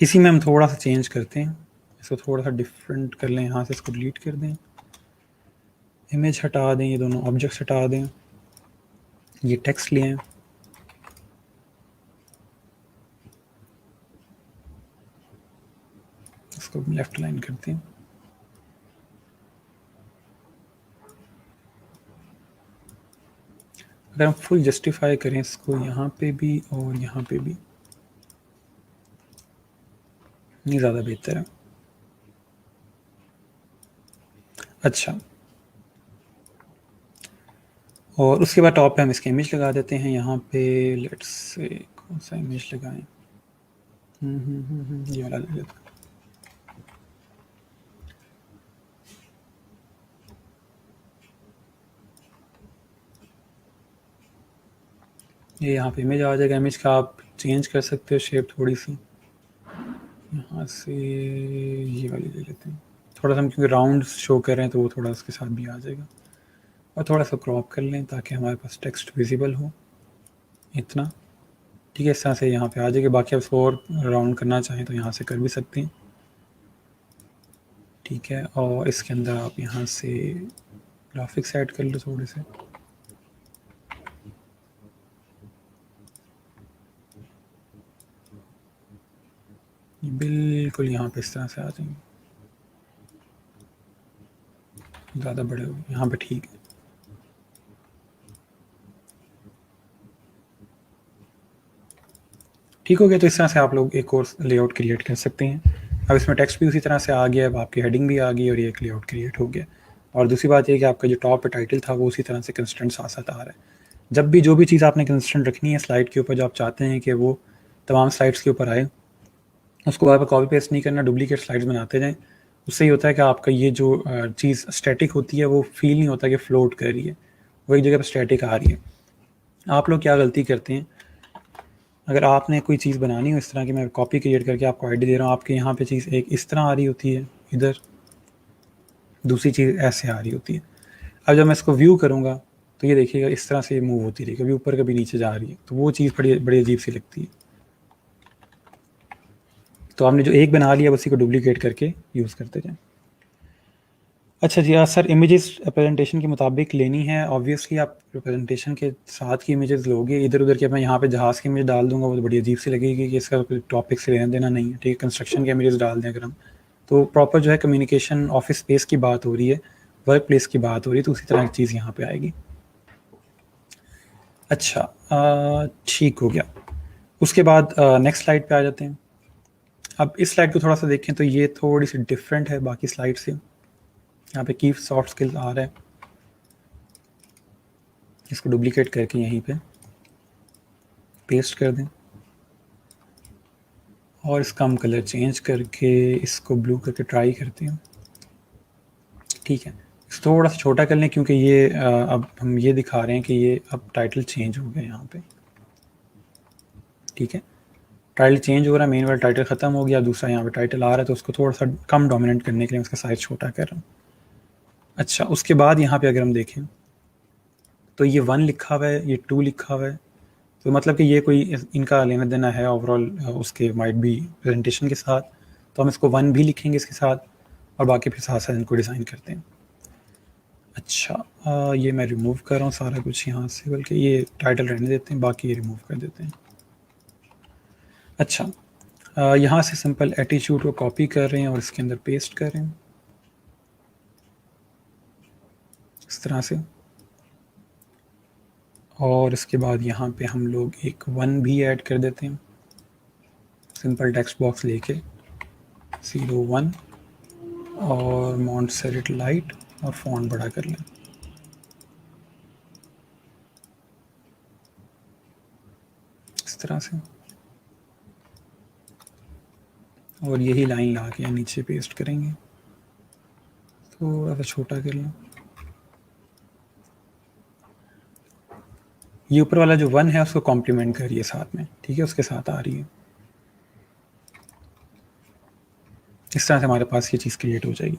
इसी में हम थोड़ा सा चेंज करते हैं, इसको थोड़ा सा डिफरेंट कर लें, यहाँ से इसको डिलीट कर दें, इमेज हटा दें, ये दोनों ऑब्जेक्ट्स हटा दें, ये टेक्स्ट लिए हैं, इसको लेफ्ट लाइन करते हैं। अगर हम फुल जस्टिफाई करें इसको यहाँ पे भी और यहाँ पे भी, नहीं ज़्यादा बेहतर है। अच्छा, और उसके बाद टॉप पे हम इसकी इमेज लगा देते हैं, यहाँ पे लेट्स से कौन सा इमेज लगाएं, ये वाला ले लेते हैं। ये यहाँ पे इमेज आ जाएगा, इमेज का आप चेंज कर सकते हो शेप थोड़ी सी, यहाँ से ये वाली ले लेते हैं, थोड़ा सा हम क्योंकि राउंड शो कर रहे हैं तो वो थोड़ा उसके साथ भी आ जाएगा, और थोड़ा सा क्रॉप कर लें ताकि हमारे पास टेक्स्ट विजिबल हो, इतना, ठीक है, इस तरह से यहाँ पे आ जाएगा। बाकी आप इसको और राउंड करना चाहें तो यहाँ से कर भी सकते हैं, ठीक है, और इसके अंदर आप यहाँ से ग्राफिक्स ऐड कर लो थोड़े से, बिल्कुल यहाँ पे इस तरह से आ जाएंगे, ज़्यादा बड़े हो गए यहाँ पे, ठीक है, ठीक हो गया। तो इस तरह से आप लोग एक और लेआउट क्रिएट कर सकते हैं। अब इसमें टेक्स्ट भी उसी तरह से आ गया, अब आपकी हेडिंग भी आ गई और ये एक लेआउट क्रिएट हो गया। और दूसरी बात ये कि आपका जो टॉप पे टाइटल था वो उसी तरह से कंस्टेंट साथ साथ आ रहा है। जब भी जो भी चीज़ आपने कंस्टेंट रखनी है स्लाइड के ऊपर, जो आप चाहते हैं कि वो तमाम स्लाइड्स के ऊपर आए, उसको बार बार कॉपी पेस्ट नहीं करना, डुप्लीकेट स्लाइड्स बनाते जाएँ। उससे ये होता है कि आपका ये जो चीज़ स्टैटिक होती है वो फील नहीं होता कि फ्लोट कर रही है, वो एक जगह पर स्टैटिक आ रही है। आप लोग क्या गलती करते हैं, अगर आपने कोई चीज़ बनानी हो इस तरह की, मैं कॉपी क्रिएट करके आपको आईडी दे रहा हूँ, आपके यहाँ पे चीज़ एक इस तरह आ रही होती है, इधर दूसरी चीज़ ऐसे आ रही होती है। अब जब मैं इसको व्यू करूँगा तो ये देखिएगा इस तरह से मूव होती रही, कभी ऊपर कभी नीचे जा रही है, तो वो चीज़ बड़ी बड़ी अजीब सी लगती है। तो आपने जो एक बना लिया उसी को डुप्लीकेट करके यूज़ करते जाएँ। अच्छा जी, सर इमेजेस प्रेजेंटेशन के मुताबिक लेनी है, ऑब्वियसली आप प्रेजेंटेशन के साथ की इमेजेस लोगे, इधर उधर की मैं यहाँ पे जहाज़ की इमेज डाल दूंगा वो तो बड़ी अजीब सी लगेगी कि इसका कोई टॉपिक से लेना देना नहीं है, ठीक है। कंस्ट्रक्शन के इमेजेस डाल दें अगर हम, तो प्रॉपर जो है कम्युनिकेशन ऑफिस स्पेस की बात हो रही है, वर्क प्लेस की बात हो रही है, तो उसी तरह की चीज़ यहाँ पे आएगी। अच्छा, ठीक हो गया। उसके बाद नेक्स्ट स्लाइड पे आ जाते हैं। अब इस स्लाइड को थोड़ा सा देखें तो ये थोड़ी सी डिफरेंट है बाकी स्लाइड से। यहाँ पे की सॉफ्ट स्किल्स आ रहा है, इसको डुप्लीकेट करके यहीं पे पेस्ट कर दें और इसका हम कलर चेंज करके इसको ब्लू करके ट्राई करते हैं, ठीक है। इसको थोड़ा सा छोटा कर लें क्योंकि ये अब हम ये दिखा रहे हैं कि ये अब टाइटल चेंज हो गया यहाँ पे, ठीक है। टाइटल चेंज हो रहा है, मेन वाला टाइटल ख़त्म हो गया, दूसरा यहाँ पे टाइटल आ रहा है, तो उसको थोड़ा सा कम डोमिनेंट करने के लिए उसका साइज़ छोटा कर रहा हूँ। अच्छा, उसके बाद यहाँ पे अगर हम देखें तो ये 1 लिखा हुआ है, ये 2 लिखा हुआ है, तो मतलब कि ये कोई इनका लेना देना है ओवरऑल उसके माइट बी प्रेजेंटेशन के साथ, तो हम इसको 1 भी लिखेंगे इसके साथ और बाकी फिर साथ साथ इनको डिज़ाइन करते हैं। अच्छा, ये मैं रिमूव कर रहा हूँ सारा कुछ यहाँ से, बल्कि ये टाइटल रहने देते हैं, बाकी ये रिमूव कर देते हैं। अच्छा, यहाँ से सिंपल एटीट्यूड को कॉपी कर रहे हैं और इसके अंदर पेस्ट कर रहे हैं इस तरह से, और इसके बाद यहाँ पे हम लोग एक 1 भी ऐड कर देते हैं, सिंपल टेक्स्ट बॉक्स लेके 01 और मॉन्टसेरेट लाइट और फॉन्ट बड़ा कर लें। इस तरह से, और यही लाइन ला के नीचे पेस्ट करेंगे, थोड़ा सा छोटा कर लें। ये ऊपर वाला जो 1 है उसको कॉम्प्लीमेंट करिए साथ में, ठीक है, उसके साथ आ रही है। इस तरह से हमारे पास ये चीज़ क्रिएट हो जाएगी।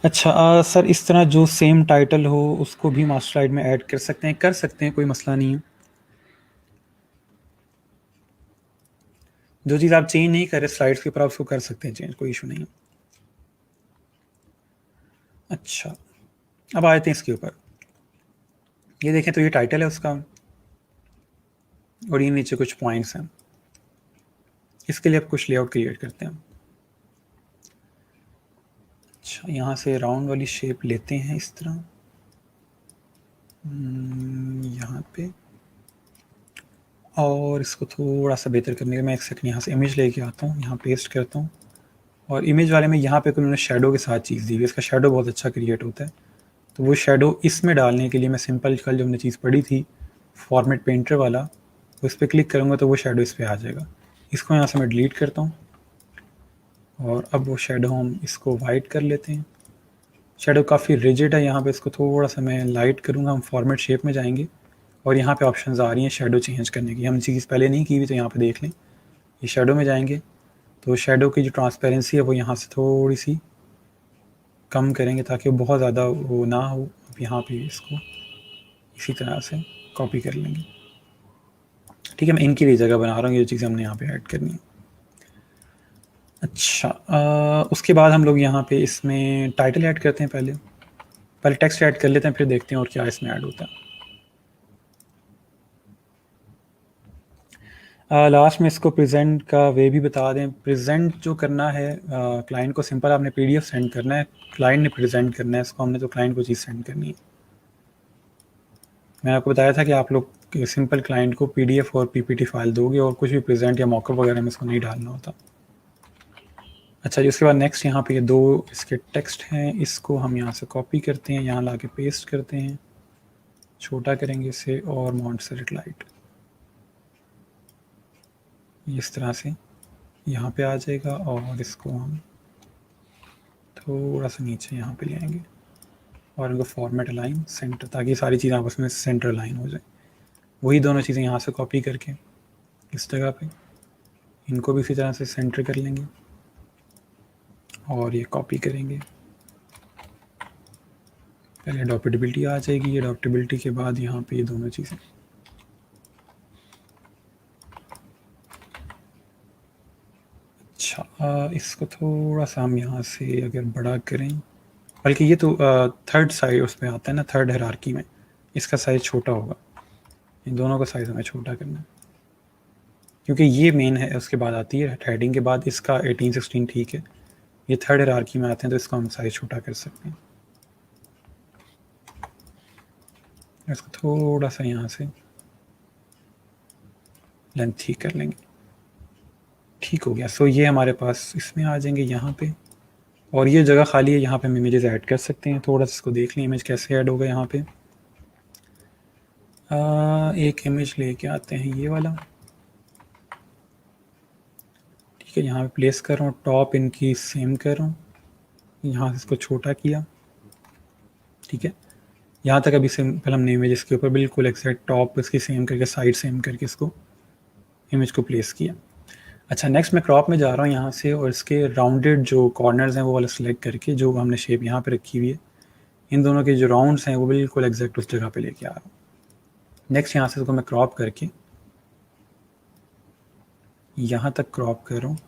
अच्छा सर, इस तरह जो सेम टाइटल हो उसको भी मास्टर स्लाइड में ऐड कर सकते हैं? कर सकते हैं, कोई मसला नहीं है। जो चीज़ आप चेंज नहीं कर रहे स्लाइड्स के ऊपर, आप उसको कर सकते हैं चेंज, कोई इशू नहीं है। अच्छा, अब आते हैं इसके ऊपर। ये देखें तो ये टाइटल है उसका, और ये नीचे कुछ पॉइंट्स हैं। इसके लिए आप कुछ लेआउट क्रिएट करते हैं। अच्छा, यहाँ से राउंड वाली शेप लेते हैं इस तरह, यहाँ पे, और इसको थोड़ा सा बेहतर करने के मैं एक सेकंड यहाँ से इमेज लेके आता हूँ, यहाँ पेस्ट करता हूँ, और इमेज वाले में यहाँ पे उन्होंने शेडो के साथ चीज़ दी हुई है। इसका शेडो बहुत अच्छा क्रिएट होता है, तो वो शेडो इसमें डालने के लिए मैं सिंपल कल जो हमने चीज़ पढ़ी थी फॉर्मेट पेंटर वाला, उस पर क्लिक करूँगा तो वो शेडो इस पर आ जाएगा। इसको यहाँ से मैं डिलीट करता हूँ, और अब वो शेडो हम इसको वाइट कर लेते हैं। शेडो काफ़ी रिजिड है यहाँ पे, इसको थोड़ा सा मैं लाइट करूँगा। हम फॉर्मेट शेप में जाएंगे, और यहाँ पे ऑप्शंस आ रही हैं शेडो चेंज करने की। हम चीज़ पहले नहीं की हुई, तो यहाँ पे देख लें, ये शेडो में जाएंगे तो शेडो की जो ट्रांसपेरेंसी है वो यहाँ से थोड़ी सी कम करेंगे ताकि वो बहुत ज़्यादा वो ना हो। अब यहाँ पे इसको इसी तरह से कॉपी कर लेंगे, ठीक है। मैं इनकी भी जगह बना रहा हूँ, ये चीज़ें हमने यहाँ पे ऐड करनी है। अच्छा, उसके बाद हम लोग यहाँ पे इसमें टाइटल ऐड करते हैं। पहले टेक्स्ट ऐड कर लेते हैं, फिर देखते हैं और क्या इसमें ऐड होता है। लास्ट में इसको प्रेजेंट का वे भी बता दें। प्रेजेंट जो करना है क्लाइंट को, सिंपल आपने पीडीएफ सेंड करना है, क्लाइंट ने प्रेजेंट करना है इसको, हमने तो क्लाइंट को चीज़ सेंड करनी है। मैंने आपको बताया था कि आप लोग सिंपल क्लाइंट को पीडीएफ और पीपीटी फाइल दोगे, और कुछ भी प्रेजेंट या मॉकअप वगैरह में इसको नहीं डालना होता। अच्छा जी, उसके बाद नेक्स्ट यहाँ पे ये दो इसके टेक्स्ट हैं, इसको हम यहाँ से कॉपी करते हैं, यहाँ ला के पेस्ट करते हैं, छोटा करेंगे इसे, और मॉन्टसेरेट लाइट इस तरह से यहाँ पे आ जाएगा, और इसको हम थोड़ा सा नीचे यहाँ पे ले आएंगे, और इनको फॉर्मेट अलाइन सेंटर, ताकि सारी चीज़ें आपस में सेंटर अलाइन हो जाए। वही दोनों चीज़ें यहाँ से कॉपी करके इस जगह पे इनको भी इसी तरह से सेंटर कर लेंगे, और ये कॉपी करेंगे। पहले अडॉप्टेबिलिटी आ जाएगी, अडॉप्टेबिलिटी के बाद यहाँ पे ये दोनों चीज़ें। अच्छा, इसको थोड़ा सा हम यहाँ से अगर बड़ा करें, बल्कि ये तो थर्ड साइड उस पर आता है ना, थर्ड हायरार्की में इसका साइज़ छोटा होगा। इन दोनों का साइज़ हमें छोटा करना है, क्योंकि ये मेन है, उसके बाद आती है हेडिंग के बाद इसका 18-16, ठीक है। ये थर्ड हायरार्की में आते हैं, तो इसको हम साइज़ छोटा कर सकते हैं। इसको थोड़ा सा यहाँ से लेंथ ठीक कर लेंगे, ठीक हो गया। सो ये हमारे पास इसमें आ जाएंगे यहाँ पे, और ये जगह खाली है, यहाँ पे हम इमेजेस ऐड कर सकते हैं। थोड़ा सा इसको देख लें इमेज कैसे ऐड होगा। यहाँ पे एक इमेज लेके आते हैं, ये वाला, ठीक है। यहाँ पे प्लेस कर रहा हूँ, टॉप इनकी सेम कर रहा हूँ, यहाँ से इसको छोटा किया, ठीक है। यहाँ तक अभी सिंपल हमने इमेज इसके ऊपर बिल्कुल एक्सैक्ट टॉप इसकी सेम करके, साइड सेम करके इसको इमेज को प्लेस किया। अच्छा, नेक्स्ट मैं क्रॉप में जा रहा हूँ यहाँ से, और इसके राउंडेड जो कॉर्नर्स हैं वो वाला सिलेक्ट करके, जो हमने शेप यहाँ पे रखी हुई है, इन दोनों के जो राउंड्स हैं वो बिल्कुल एग्जैक्ट उस जगह पे लेके आ रहा हूँ। नेक्स्ट यहाँ से इसको मैं क्रॉप करके यहाँ तक क्रॉप कर रहा हूँ,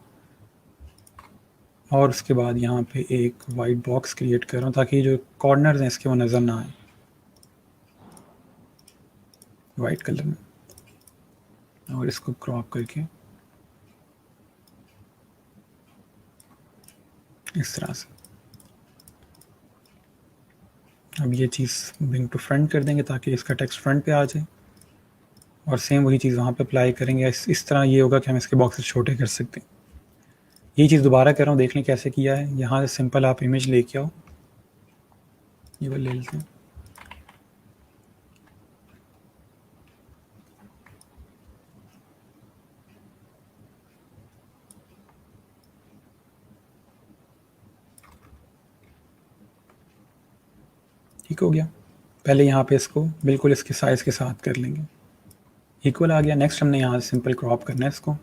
और उसके बाद यहाँ पे एक वाइट बॉक्स क्रिएट कर रहा हूँ ताकि जो कॉर्नर्स हैं इसके वो नज़र ना आए वाइट कलर में, और इसको क्रॉप करके इस तरह से। अब ये चीज़ ब्रिंग टू फ्रंट कर देंगे ताकि इसका टेक्स्ट फ्रंट पे आ जाए, और सेम वही चीज़ वहाँ पे अप्लाई करेंगे। इस तरह ये होगा कि हम इसके बॉक्सेस छोटे कर सकते हैं। ये चीज़ दोबारा कर रहा हूँ, देख लें कैसे किया है। यहाँ से सिंपल आप इमेज लेके आओ, ये वाला ले लेते हैं। ठीक हो गया। पहले यहाँ पे इसको बिल्कुल इसके साइज़ के साथ कर लेंगे, इक्वल आ गया। नेक्स्ट हमने यहाँ से सिंपल क्रॉप करना है इसको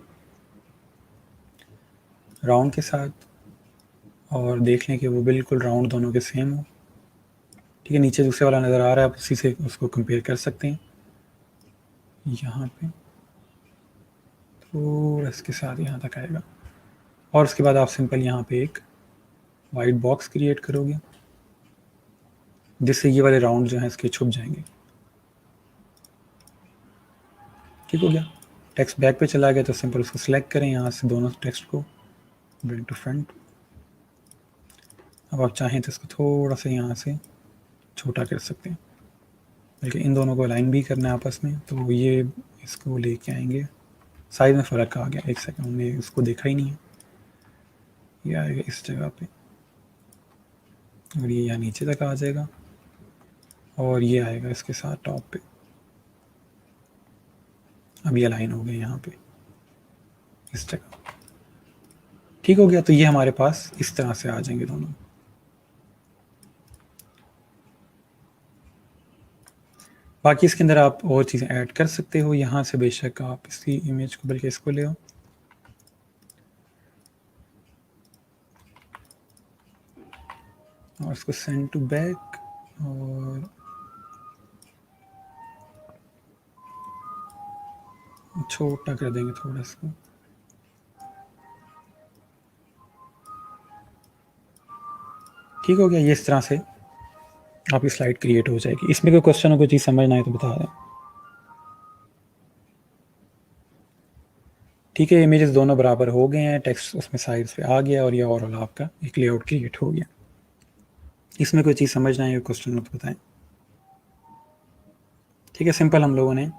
राउंड के साथ, और देख लें कि वो बिल्कुल राउंड दोनों के सेम हो। ठीक है, नीचे दूसरे वाला नज़र आ रहा है, आप उसी से उसको कंपेयर कर सकते हैं। यहाँ पे थोड़ा इसके साथ यहाँ तक आएगा, और उसके बाद आप सिंपल यहाँ पे एक वाइट बॉक्स क्रिएट करोगे, जिससे ये वाले राउंड जो हैं इसके छुप जाएंगे। ठीक हो गया। टेक्स्ट बैक पे चला गया तो सिंपल उसको सिलेक्ट करें यहाँ से, दोनों टेक्स्ट को ब्रिंग टू फ्रंट। अब आप चाहें तो इसको थोड़ा सा यहाँ से छोटा कर सकते हैं, बल्कि इन दोनों को अलाइन भी करना है आपस में, तो ये इसको लेके आएंगे। साइज में फ़र्क आ गया, एक सेकंड, हमने उसको देखा ही नहीं है। ये आएगा इस जगह पे, और ये यहाँ नीचे तक आ जाएगा, और ये आएगा इसके साथ टॉप पे। अब ये अलाइन हो गए यहाँ पे इस जगह। ठीक हो गया। तो ये हमारे पास इस तरह से आ जाएंगे दोनों। बाकी इसके अंदर आप और चीज़ें ऐड कर सकते हो। यहाँ से बेशक आप इसी इमेज को, बल्कि इसको ले आओ, और इसको सेंड टू बैक, और छोटा कर देंगे थोड़ा इसको। ठीक हो गया। ये इस तरह से आपकी स्लाइड क्रिएट हो जाएगी। इसमें कोई क्वेश्चन हो, कोई चीज़ समझना है तो बता दें। ठीक है, इमेजेस दोनों बराबर हो गए हैं, टेक्स्ट उसमें साइज पे आ गया, और ये ओवरऑल आपका एक लेआउट क्रिएट हो गया। इसमें कोई चीज़ समझना है, क्वेश्चन हो तो बताएं। ठीक है, सिंपल हम लोगों ने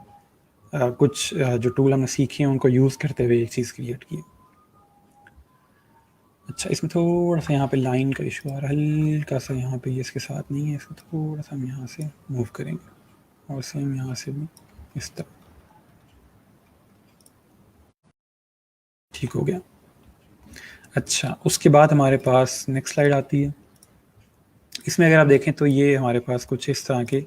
कुछ जो टूल हमने सीखे हैं उनको यूज़ करते हुए एक चीज़ क्रिएट की। अच्छा, इसमें थोड़ा सा यहाँ पे लाइन का इशू आ रहा है, हल्का सा यहाँ पे, ये इसके साथ नहीं है, इसको थोड़ा सा हम यहाँ से मूव करेंगे, और सेम यहाँ से भी इस तरह। ठीक हो गया। अच्छा, उसके बाद हमारे पास नेक्स्ट स्लाइड आती है। इसमें अगर आप देखें तो ये हमारे पास कुछ इस तरह के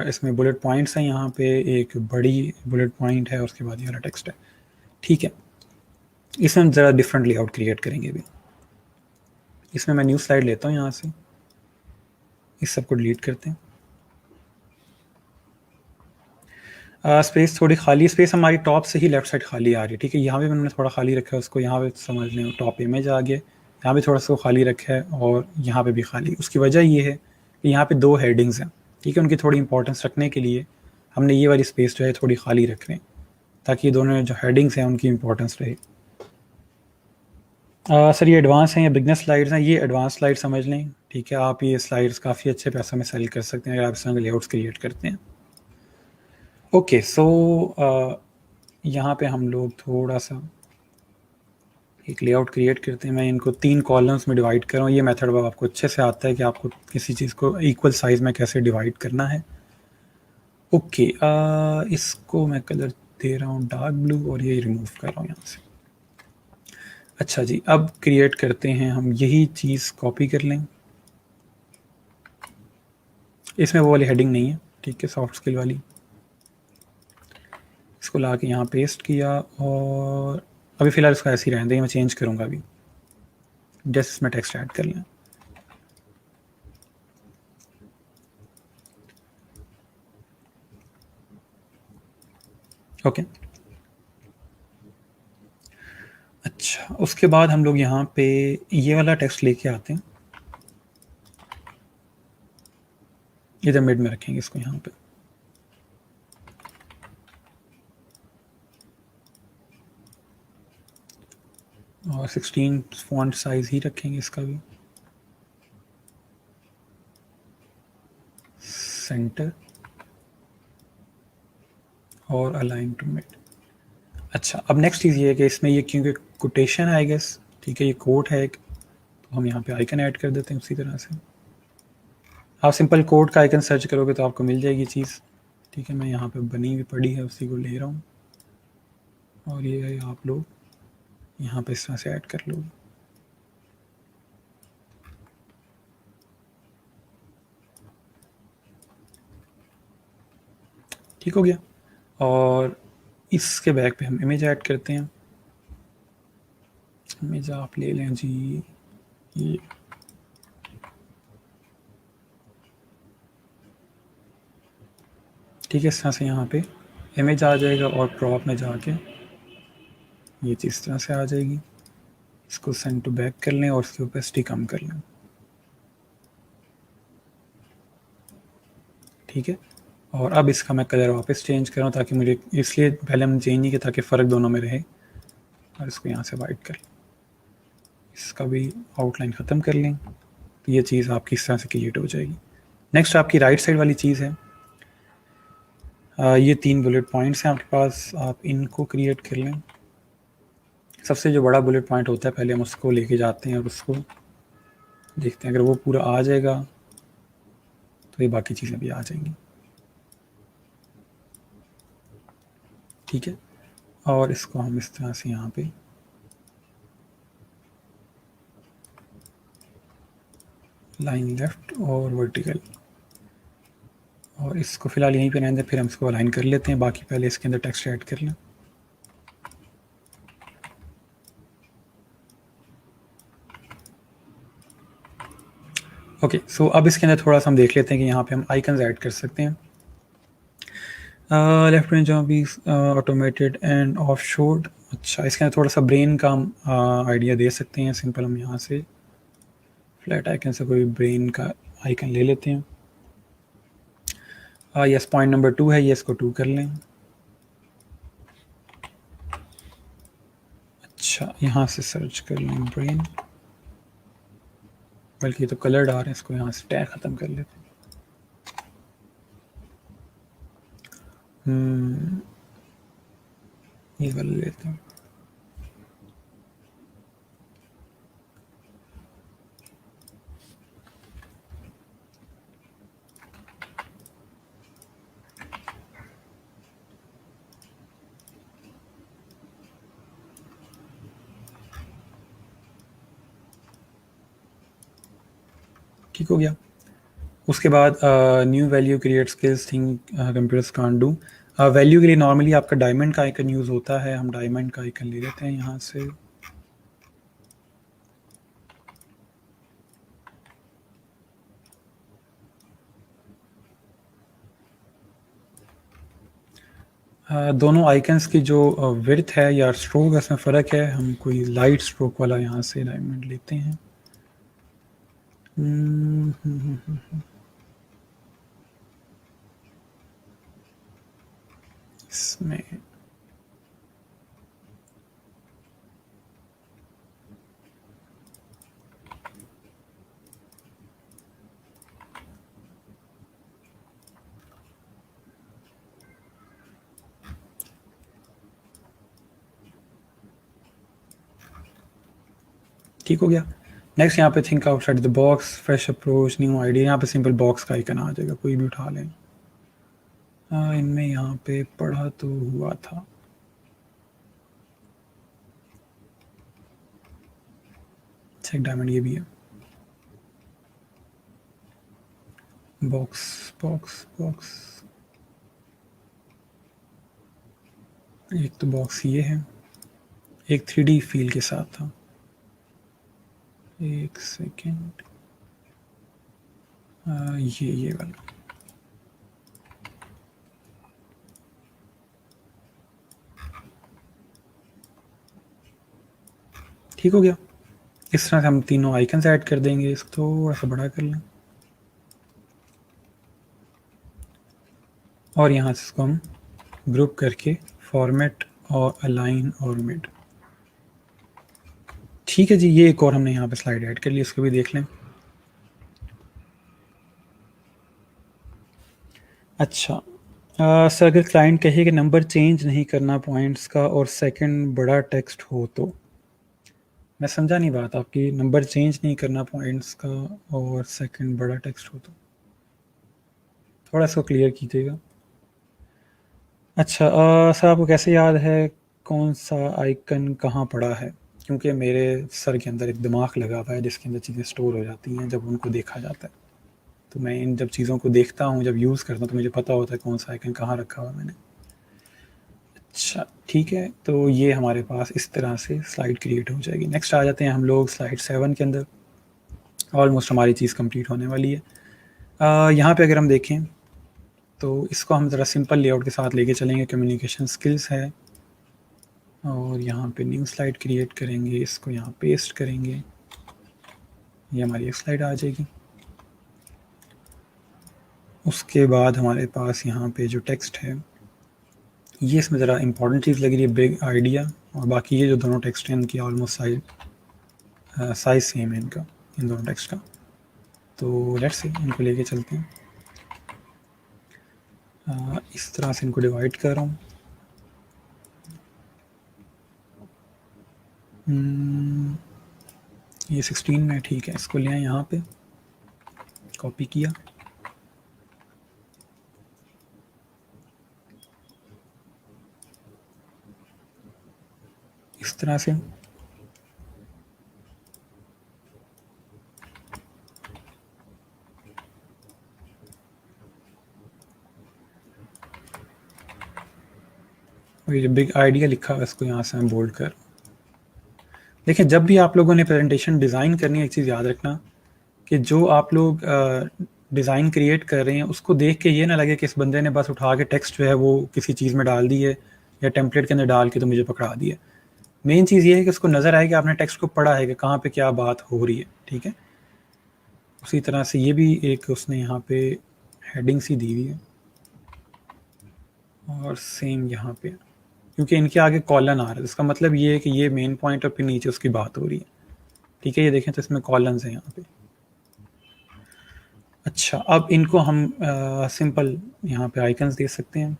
इसमें बुलेट पॉइंट्स हैं। यहाँ पे एक बड़ी बुलेट पॉइंट है, उसके बाद ये वाला टेक्स्ट है। ठीक है, इसमें हम ज़रा डिफरेंट लेआउट क्रिएट करेंगे भी। इसमें मैं न्यू स्लाइड लेता हूँ, यहाँ से इस सब को डिलीट करते हैं। स्पेस थोड़ी खाली, स्पेस हमारी टॉप से ही लेफ्ट साइड खाली आ रही है। ठीक है, यहाँ पे मैंने थोड़ा खाली रखा है उसको, यहाँ पे समझ लें टॉप इमेज आ गया, यहाँ पे थोड़ा सा खाली रखा है, और यहाँ पे भी खाली। उसकी वजह ये है कि यहाँ पे दो हेडिंग्स हैं। ठीक है, उनकी थोड़ी इंपॉर्टेंस रखने के लिए हमने ये वाली स्पेस जो है थोड़ी खाली रख रहे हैं, ताकि दोनों जो हेडिंग्स हैं उनकी इंपॉर्टेंस रहे। सर ये एडवांस हैं या बिगनर स्लाइड्स हैं? ये एडवांस स्लाइड समझ लें। ठीक है, आप ये स्लाइड्स काफ़ी अच्छे पैसों में सेल कर सकते हैं अगर आप इस तरह के लेआउट्स क्रिएट करते हैं। ओके, सो यहाँ पे हम लोग थोड़ा सा एक लेआउट क्रिएट करते हैं। मैं इनको 3 कॉलम्स में डिवाइड कर रहा हूँ। ये मेथड अब आपको अच्छे से आता है कि आपको किसी चीज़ को इक्वल साइज़ में कैसे डिवाइड करना है। ओके, इसको मैं कलर दे रहा हूँ डार्क ब्लू, और ये रिमूव कर रहा हूँ यहाँ से। अच्छा जी, अब क्रिएट करते हैं हम यही चीज़, कॉपी कर लें। इसमें वो वाली हेडिंग नहीं है, ठीक है, सॉफ्ट स्किल वाली। इसको ला के यहाँ पेस्ट किया, और अभी फ़िलहाल इसको ऐसे ही रहने दें, मैं चेंज करूँगा अभी। जस्ट इसमें टेक्स्ट ऐड कर लें। ओके, अच्छा, उसके बाद हम लोग यहाँ पे ये वाला टेक्स्ट लेके आते हैं, इधर मिड में रखेंगे इसको यहाँ पे। और 16 फॉन्ट साइज ही रखेंगे इसका भी। सेंटर और अलाइन टू मिड। अच्छा, अब नेक्स्ट चीज़ ये है कि इसमें ये क्योंकि कोटेशन है आई गेस, ठीक है, ये कोट है एक, तो हम यहाँ पे आइकन ऐड कर देते हैं उसी तरह से। आप सिंपल कोड का आइकन सर्च करोगे तो आपको मिल जाएगी चीज़, ठीक है। मैं यहाँ पे बनी हुई पड़ी है उसी को ले रहा हूँ, और ये आप लोग यहाँ पे इस तरह से ऐड कर लोगे। ठीक हो गया। और इसके बैक पे हम इमेज ऐड करते हैं। इमेज आप ले लें जी, ये ठीक है। इस तरह से यहाँ पे इमेज आ जाएगा, और क्रॉप में जाके ये चीज़ इस तरह से आ जाएगी। इसको सेंड टू बैक कर लें और इसकी ओपेसिटी कम कर लें, ठीक है। और अब इसका मैं कलर वापस चेंज कर रहा हूँ, ताकि मुझे, इसलिए पहले हमने चेंज नहीं किया ताकि फ़र्क दोनों में रहे। और इसको यहाँ से वाइट कर लें, इसका भी आउटलाइन ख़त्म कर लें, तो ये चीज़ आपकी इस तरह से क्रिएट हो जाएगी। नेक्स्ट आपकी राइट साइड वाली चीज़ है, ये 3 बुलेट पॉइंट्स हैं आपके पास, आप इनको क्रिएट कर लें। सबसे जो बड़ा बुलेट पॉइंट होता है पहले हम उसको लेके जाते हैं और उसको देखते हैं, अगर वो पूरा आ जाएगा तो ये बाकी चीज़ें भी आ जाएंगी, ठीक है। और इसको हम इस तरह से यहाँ पे लाइन लेफ्ट और वर्टिकल, और इसको फिलहाल यहीं पे रहने दें, फिर हम इसको अलाइन कर लेते हैं। बाकी पहले इसके अंदर टेक्स्ट ऐड कर लें। ओके, सो अब इसके अंदर थोड़ा सा हम देख लेते हैं कि यहाँ पे हम आइकन्स ऐड कर सकते हैं। लेफ्ट रेंज भी ऑटोमेटेड एंड ऑफ शोर्ड। अच्छा, इसके अंदर थोड़ा सा ब्रेन का आइडिया दे सकते हैं। सिंपल हम यहाँ से फ्लैट आइकन से कोई ब्रेन का आइकन ले लेते हैं। यस, पॉइंट नंबर 2 है, ये इसको 2 कर लें। अच्छा, यहाँ से सर्च कर लें ब्रेन, बल्कि तो कलर डाल रहे हैं, इसको यहाँ से टैग ख़त्म कर लेते हैं। ये वाला लेते हैं। ठीक हो गया। उसके बाद new value create skills thing computers can't do. Value के लिए नॉर्मली आपका डायमंड का आइकन यूज़ होता है, हम डायमंड का आइकन ले लेते हैं यहाँ से। दोनों आइकन्स की जो विड्थ है या स्ट्रोक, इसमें फ़र्क है। हम कोई लाइट स्ट्रोक वाला यहाँ से डायमंड लेते हैं। इसमें ठीक हो गया। नेक्स्ट यहाँ पे think outside the box, fresh approach, new idea. यहाँ पे सिंपल बॉक्स का आइकन आ जाएगा, कोई भी उठा लें। इनमें यहाँ पे पढ़ा तो हुआ था। अच्छा, एक डायमंड ये भी है। बॉक्स बॉक्स बॉक्स, एक तो बॉक्स ये है, एक 3D फील के साथ था। एक सेकेंड, ये वाला। ठीक हो गया। इस तरह से हम तीनों आइकन्स ऐड कर देंगे। इसको थोड़ा सा बड़ा कर लें, और यहाँ से इसको हम ग्रुप करके फॉर्मेट और अलाइन और मिड। ठीक है जी, ये एक और हमने यहाँ पे स्लाइड ऐड कर ली, इसको भी देख लें। अच्छा सर, अगर क्लाइंट कहे कि नंबर चेंज नहीं करना पॉइंट्स का और सेकंड बड़ा टेक्स्ट हो तो मैं समझा नहीं बात आपकी। नंबर चेंज नहीं करना पॉइंट्स का, और सेकंड बड़ा टेक्स्ट हो तो थोड़ा इसको क्लियर कीजिएगा। अच्छा, सर आपको कैसे याद है कौन सा आइकन कहाँ पड़ा है? क्योंकि मेरे सर के अंदर एक दिमाग लगा हुआ है जिसके अंदर चीज़ें स्टोर हो जाती हैं जब उनको देखा जाता है। तो मैं इन जब चीज़ों को देखता हूँ, जब यूज़ करता हूँ, तो मुझे पता होता है कौन सा आइकन कहाँ रखा हुआ है मैंने। अच्छा, ठीक है, तो ये हमारे पास इस तरह से स्लाइड क्रिएट हो जाएगी। नेक्स्ट आ जाते हैं हम लोग स्लाइड 7 के अंदर। ऑलमोस्ट हमारी चीज़ कंप्लीट होने वाली है। यहाँ पे अगर हम देखें तो इसको हम ज़रा सिंपल लेआउट के साथ लेके चलेंगे। कम्युनिकेशन स्किल्स है, और यहाँ पे न्यू स्लाइड क्रिएट करेंगे, इसको यहाँ पेस्ट करेंगे, ये हमारी एक स्लाइड आ जाएगी। उसके बाद हमारे पास यहाँ पे जो टेक्स्ट है, ये इसमें ज़रा इंपॉर्टेंट चीज़ लग रही है, बिग आइडिया, और बाकी ये जो दोनों टेक्स्ट हैं इनकी ऑलमोस्ट साइज सेम है इनका, इन दोनों टेक्स्ट का। तो लेट्स से इनको लेके चलते हैं। इस तरह से इनको डिवाइड कर रहा हूँ। ये 16 में ठीक है, इसको ले आए यहाँ पे, कॉपी किया, इस तरह से। और ये जो बिग आइडिया लिखा हुआ है इसको यहाँ से मैं बोल्ड कर। देखिए, जब भी आप लोगों ने प्रेजेंटेशन डिज़ाइन करनी है, एक चीज़ याद रखना कि जो आप लोग डिज़ाइन क्रिएट कर रहे हैं उसको देख के ये ना लगे कि इस बंदे ने बस उठा के टेक्स्ट जो है वो किसी चीज़ में डाल दी है या टेम्पलेट के अंदर डाल के तो मुझे पकड़ा दिया। मेन चीज़ ये है कि उसको नज़र आए कि आपने टेक्स्ट को पढ़ा है कि कहाँ पे क्या बात हो रही है, ठीक है। उसी तरह से ये भी एक उसने यहाँ पे हेडिंग सी दी हुई है, और सेम यहाँ पे, क्योंकि इनके आगे कॉलन आ रहा है, इसका मतलब ये है कि ये मेन पॉइंट और फिर नीचे उसकी बात हो रही है, ठीक है। ये देखें तो इसमें कॉलन्स हैं यहाँ पे। अच्छा, अब इनको हम सिंपल यहाँ पे आइकन्स दे सकते हैं।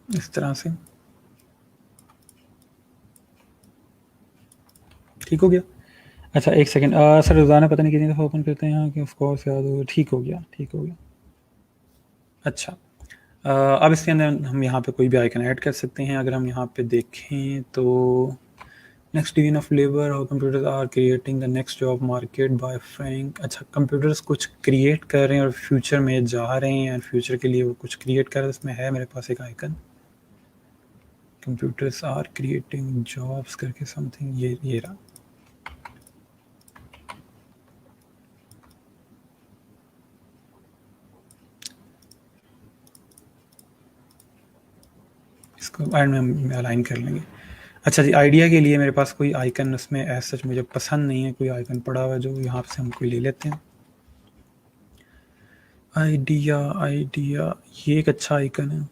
इस तरह से ठीक हो गया। अच्छा, एक सेकंड, सर रोज़ाना पता नहीं कितनी दफ़ा ओपन करते हैं यहाँ कि ऑफ कोर्स याद हो। ठीक हो गया, ठीक हो गया। अच्छा, अब इसके अंदर हम यहाँ पे कोई भी आइकन ऐड कर सकते हैं। अगर हम यहाँ पे देखें तो next division of labour, how computers are creating the next job market by Frank. अच्छा, कंप्यूटर्स कुछ क्रिएट कर रहे हैं और फ्यूचर में जा रहे हैं, फ्यूचर के लिए वो कुछ क्रिएट कर रहे हैं। इसमें है मेरे पास एक icon, computers are creating jobs करके समथिंग, ये रहा। इसको एंड में अलाइन कर लेंगे। अच्छा जी, आइडिया के लिए मेरे पास कोई आइकन उसमें एज सच मुझे पसंद नहीं है, कोई आइकन पड़ा हुआ जो यहाँ से हम कोई ले लेते हैं। आइडिया, आइडिया, ये एक अच्छा आइकन है।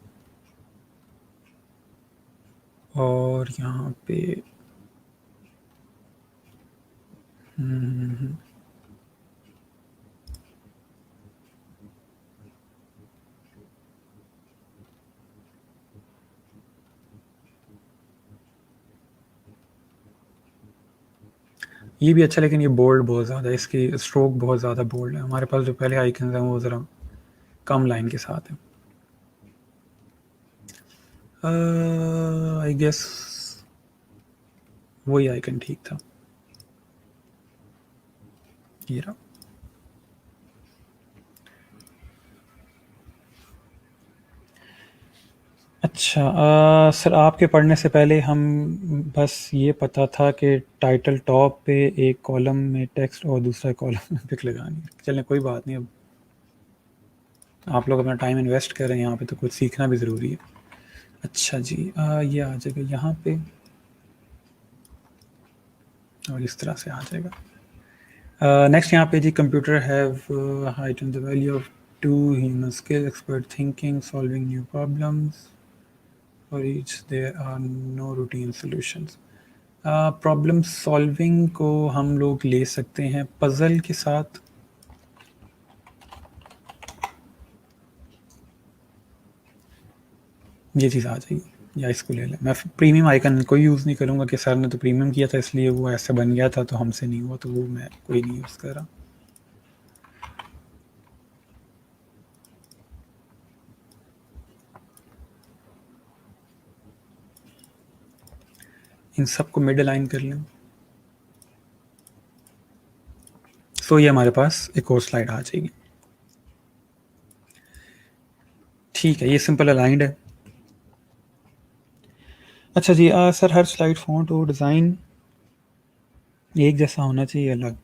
और यहाँ पे ये भी अच्छा, लेकिन ये बोल्ड बहुत ज़्यादा है, इसकी स्ट्रोक बहुत ज़्यादा बोल्ड है। हमारे पास जो पहले आइकन हैं वो ज़रा कम लाइन के साथ है। आई गेस वही आइकन ठीक था, ये रहा। अच्छा, सर आपके पढ़ने से पहले हम बस ये पता था कि टाइटल टॉप पे एक कॉलम में टेक्स्ट और दूसरा कॉलम में पिक लगानी है। चलें, कोई बात नहीं, अब आप लोग अपना टाइम इन्वेस्ट कर रहे हैं यहाँ पे तो कुछ सीखना भी ज़रूरी है। अच्छा जी, ये आ जाएगा यहाँ पे, और इस तरह से आ जाएगा। नेक्स्ट यहाँ पे जी, computer have heighten the value of 2 human skill, expert thinking, solving new problems. For each there are no routine solutions. Problem solving को हम लोग ले सकते हैं पजल के साथ। ये चीज़ आ जाएगी, या इसको ले लें। मैं प्रीमियम आइकन कोई यूज़ नहीं करूँगा कि सर ने तो प्रीमियम किया था इसलिए वो ऐसे बन गया था, तो हमसे नहीं हुआ, तो वो मैं कोई नहीं यूज़ कर रहा। इन सबको मिड अलाइन कर लें। सो ये हमारे पास एक और स्लाइड आ जाएगी। ठीक है, ये सिंपल अलाइंड है। अच्छा जी, सर हर स्लाइड फॉन्ट और डिज़ाइन एक जैसा होना चाहिए? अलग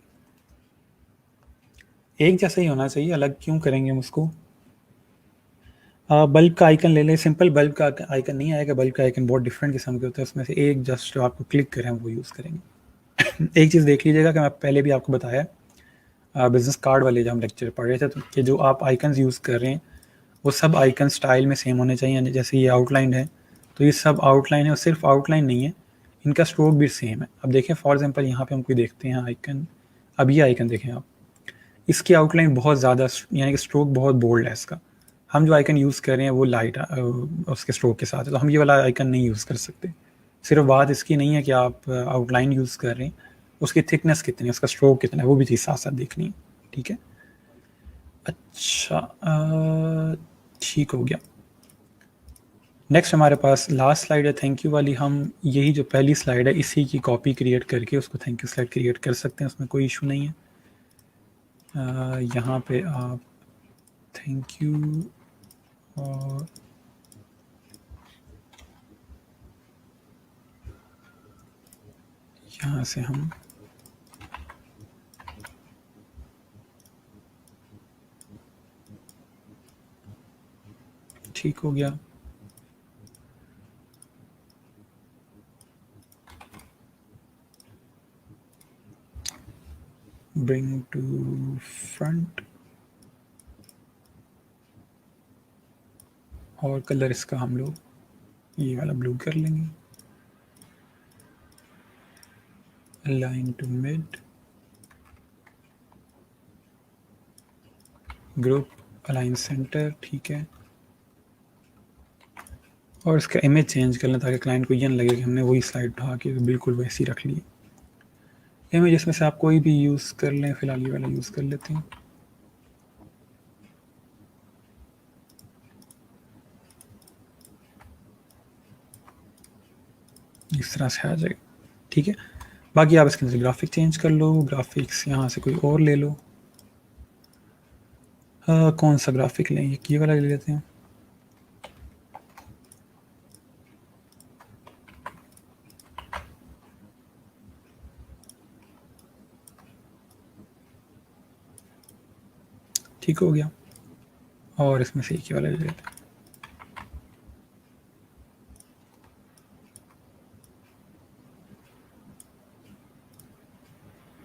एक जैसा ही होना चाहिए, अलग क्यों करेंगे हम उसको? बल्ब का आइकन ले लें। सिंपल बल्ब का आइकन नहीं आएगा, बल्ब का आइकन बहुत डिफरेंट किस्म के होते हैं, उसमें से एक जस्ट जो आपको क्लिक करें वो यूज़ करेंगे। एक चीज़ देख लीजिएगा कि मैं पहले भी आपको बताया बिजनेस कार्ड वाले जब हम लेक्चर पढ़ रहे थे, तो कि जो आप आइकन्स यूज़ कर रहे हैं वो सब आइकन स्टाइल में सेम होने चाहिए। जैसे ये आउटलाइन है, तो ये सब आउटलाइन है, और सिर्फ आउटलाइन नहीं है, इनका स्ट्रोक भी सेम है। अब देखें फॉर एग्जांपल यहाँ पे हम कोई देखते हैं आइकन, अब ये आइकन देखें आप, इसकी आउटलाइन बहुत ज़्यादा, यानी कि स्ट्रोक बहुत बोल्ड है इसका। हम जो आइकन यूज़ कर रहे हैं वो लाइट उसके स्ट्रोक के साथ है, तो हम ये वाला आइकन नहीं यूज़ कर सकते। सिर्फ बात इसकी नहीं है कि आप आउटलाइन यूज़ कर रहे हैं, उसकी थिकनेस कितनी है, उसका स्ट्रोक कितना है, वो भी चीज़ साथ साथ देखनी है। ठीक है, अच्छा ठीक हो गया। नेक्स्ट हमारे पास लास्ट स्लाइड है थैंक यू वाली। हम यही जो पहली स्लाइड है इसी की कॉपी क्रिएट करके उसको थैंक यू स्लाइड क्रिएट कर सकते हैं, उसमें कोई इशू नहीं है। यहाँ पे आप थैंक यू और यहाँ से हम ठीक हो गया। ब्रिंग टू फ्रंट, और कलर इसका हम लोग ये वाला ब्लू कर लेंगे। Align to mid, group, align centre, ठीक है। और इसका इमेज चेंज कर लें ताकि क्लाइंट को ये ना लगे कि हमने वही स्लाइड उठा के बिल्कुल वैसी रख ली। इमेज इसमें से आप कोई भी यूज़ कर लें, फिलहाल ये वाला यूज़ कर लेते हैं। इस तरह से आ जाएगा, ठीक है। बाकी आप इसके अंदर ग्राफिक चेंज कर लो, ग्राफिक्स यहाँ से कोई और ले लो। कौन सा ग्राफिक लें, ये वाला ले लेते हैं। ठीक हो गया, और इसमें से एक ही वाला ले लेते हैं।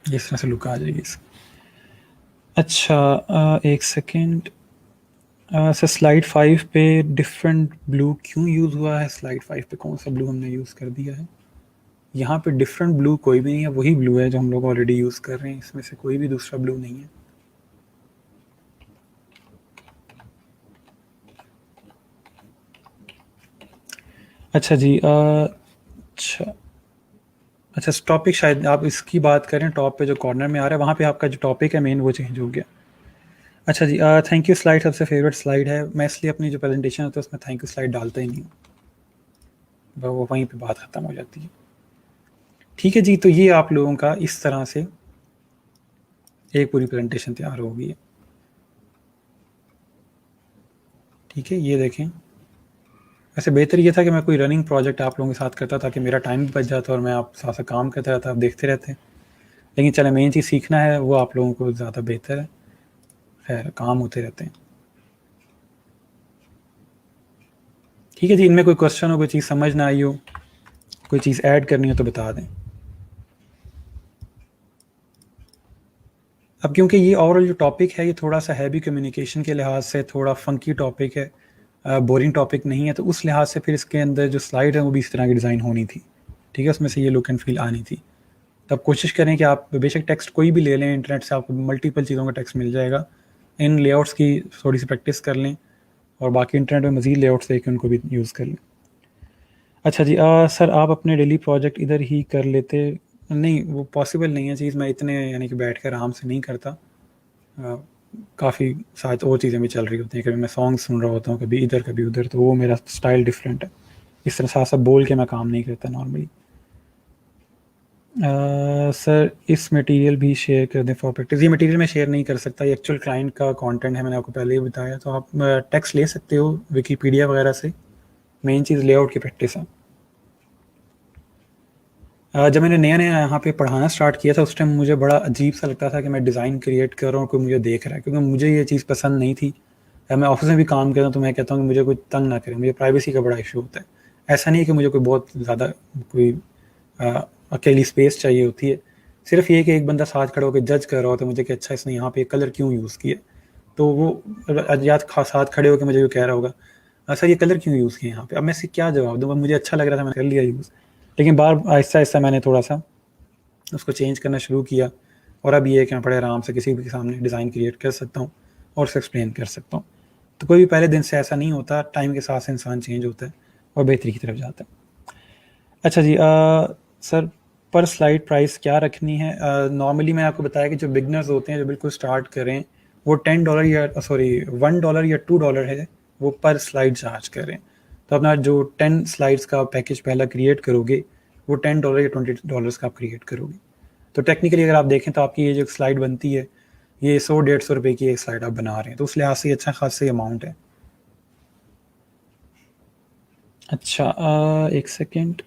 इस तरह से लुक आ जाएगी इसकी। अच्छा एक सेकेंड सर, स्लाइड 5 पे डिफरेंट ब्लू क्यों यूज़ हुआ है? स्लाइड 5 पे कौन सा ब्लू हमने यूज़ कर दिया है? यहाँ पे डिफरेंट ब्लू कोई भी नहीं है, वही ब्लू है जो हम लोग ऑलरेडी यूज़ कर रहे हैं, इसमें से कोई भी दूसरा ब्लू नहीं है। अच्छा जी, अच्छा अच्छा टॉपिक शायद आप इसकी बात करें, टॉप पे जो कॉर्नर में आ रहा है वहाँ पे आपका जो टॉपिक है मेन वो चेंज हो गया। अच्छा जी, थैंक यू स्लाइड सबसे फेवरेट स्लाइड है। मैं इसलिए अपनी जो प्रेजेंटेशन होती है उसमें थैंक यू स्लाइड डालता ही नहीं हूँ, वो वहीं पे बात ख़त्म हो जाती है। ठीक है जी, तो ये आप लोगों का इस तरह से एक पूरी प्रेजेंटेशन तैयार हो गई है। ठीक है, ये देखें, वैसे बेहतर ये था कि मैं कोई रनिंग प्रोजेक्ट आप लोगों के साथ करता ताकि मेरा टाइम भी बच जाता और मैं आप साथ साथ काम करता रहता, आप देखते रहते। लेकिन चले, मेन चीज़ सीखना है वो आप लोगों को ज़्यादा बेहतर है। खैर, काम होते रहते हैं। ठीक है जी, इनमें कोई क्वेश्चन हो, कोई चीज़ समझ ना आई हो, कोई चीज़ ऐड करनी हो तो बता दें। अब क्योंकि ये ओवरऑल जो टॉपिक है ये थोड़ा सा हैवी कम्युनिकेशन के लिहाज से थोड़ा फंकी टॉपिक है, बोरिंग टॉपिक नहीं है, तो उस लिहाज से फिर इसके अंदर जो स्लाइड है वो भी इस तरह की डिज़ाइन होनी थी, ठीक है, उसमें से ये लुक एंड फील आनी थी। तब कोशिश करें कि आप बेशक टेक्स्ट कोई भी ले लें, इंटरनेट से आपको मल्टीपल चीज़ों का टेक्स्ट मिल जाएगा, इन लेआउट्स की थोड़ी सी प्रैक्टिस कर लें और बाकी इंटरनेट में मज़ीद लेआउट्स देख के उनको भी यूज़ कर लें। अच्छा जी, सर आप अपने डेली प्रोजेक्ट इधर ही कर लेते? नहीं, वो पॉसिबल नहीं है चीज़, मैं इतने यानी कि बैठ कर आराम से नहीं करता। काफ़ी साथ और चीज़ें भी चल रही होती हैं, कभी मैं सॉन्ग सुन रहा होता हूँ, कभी इधर कभी उधर, तो वो मेरा स्टाइल डिफरेंट है। इस तरह साथ साथ बोल के मैं काम नहीं करता नॉर्मली। सर इस मटेरियल भी शेयर कर दें फॉर प्रैक्टिस। ये मटेरियल मैं शेयर नहीं कर सकता, ये एक्चुअल क्लाइंट का कंटेंट है, मैंने आपको पहले ही बताया। तो आप टेक्स्ट ले सकते हो विकीपीडिया वगैरह से, मेन चीज़ लेआउट की प्रैक्टिस है। जब मैंने नया नया यहाँ पे पढ़ाना स्टार्ट किया था उस टाइम मुझे बड़ा अजीब सा लगता था कि मैं डिज़ाइन क्रिएट कर रहा हूँ, कोई मुझे देख रहा है, क्योंकि मुझे ये चीज़ पसंद नहीं थी। मैं ऑफिस में भी काम करता हूँ तो मैं कहता हूँ कि मुझे कोई तंग ना करे, मुझे प्राइवेसी का बड़ा इशू होता है। ऐसा नहीं है कि मुझे कोई बहुत ज़्यादा कोई अकेली स्पेस चाहिए होती है, सिर्फ ये कि एक बंदा साथ खड़ा होकर जज कर रहा होता है मुझे कि अच्छा इसने यहाँ पे कलर क्यों यूज़ किया, तो वो याद साथ खड़े होकर मुझे जो कह रहा होगा सर ये कलर क्यों यूज़ किया यहाँ पे, अब मैं इससे क्या जवाब दूँ। मुझे अच्छा लग रहा था, मैंने कर लिया यूज़, लेकिन बार आहिस्ता आहिस्ता मैंने थोड़ा सा उसको चेंज करना शुरू किया और अब ये है कि मैं बड़े आराम से किसी भी के सामने डिज़ाइन क्रिएट कर सकता हूँ और उसे एक्सप्लेन कर सकता हूँ। तो कोई भी पहले दिन से ऐसा नहीं होता, टाइम के साथ से इंसान चेंज होता है और बेहतरी की तरफ जाता है। अच्छा जी, सर पर स्लाइड प्राइस क्या रखनी है? नॉर्मली मैंने आपको बताया कि जो बिगनर्स होते हैं जो बिल्कुल स्टार्ट करें वो $10 या $1 या $2 है वो पर स्लाइड चार्ज करें। तो अपना जो 10 स्लाइड्स का पैकेज पहला क्रिएट करोगे वो $10 या $20 का आप क्रिएट करोगे। तो टेक्निकली अगर आप देखें तो आपकी ये जो स्लाइड बनती है ये 100-150 रुपये की एक स्लाइड आप बना रहे हैं, तो उस लिहाज से अच्छा खासा अमाउंट है। अच्छा, एक सेकेंड,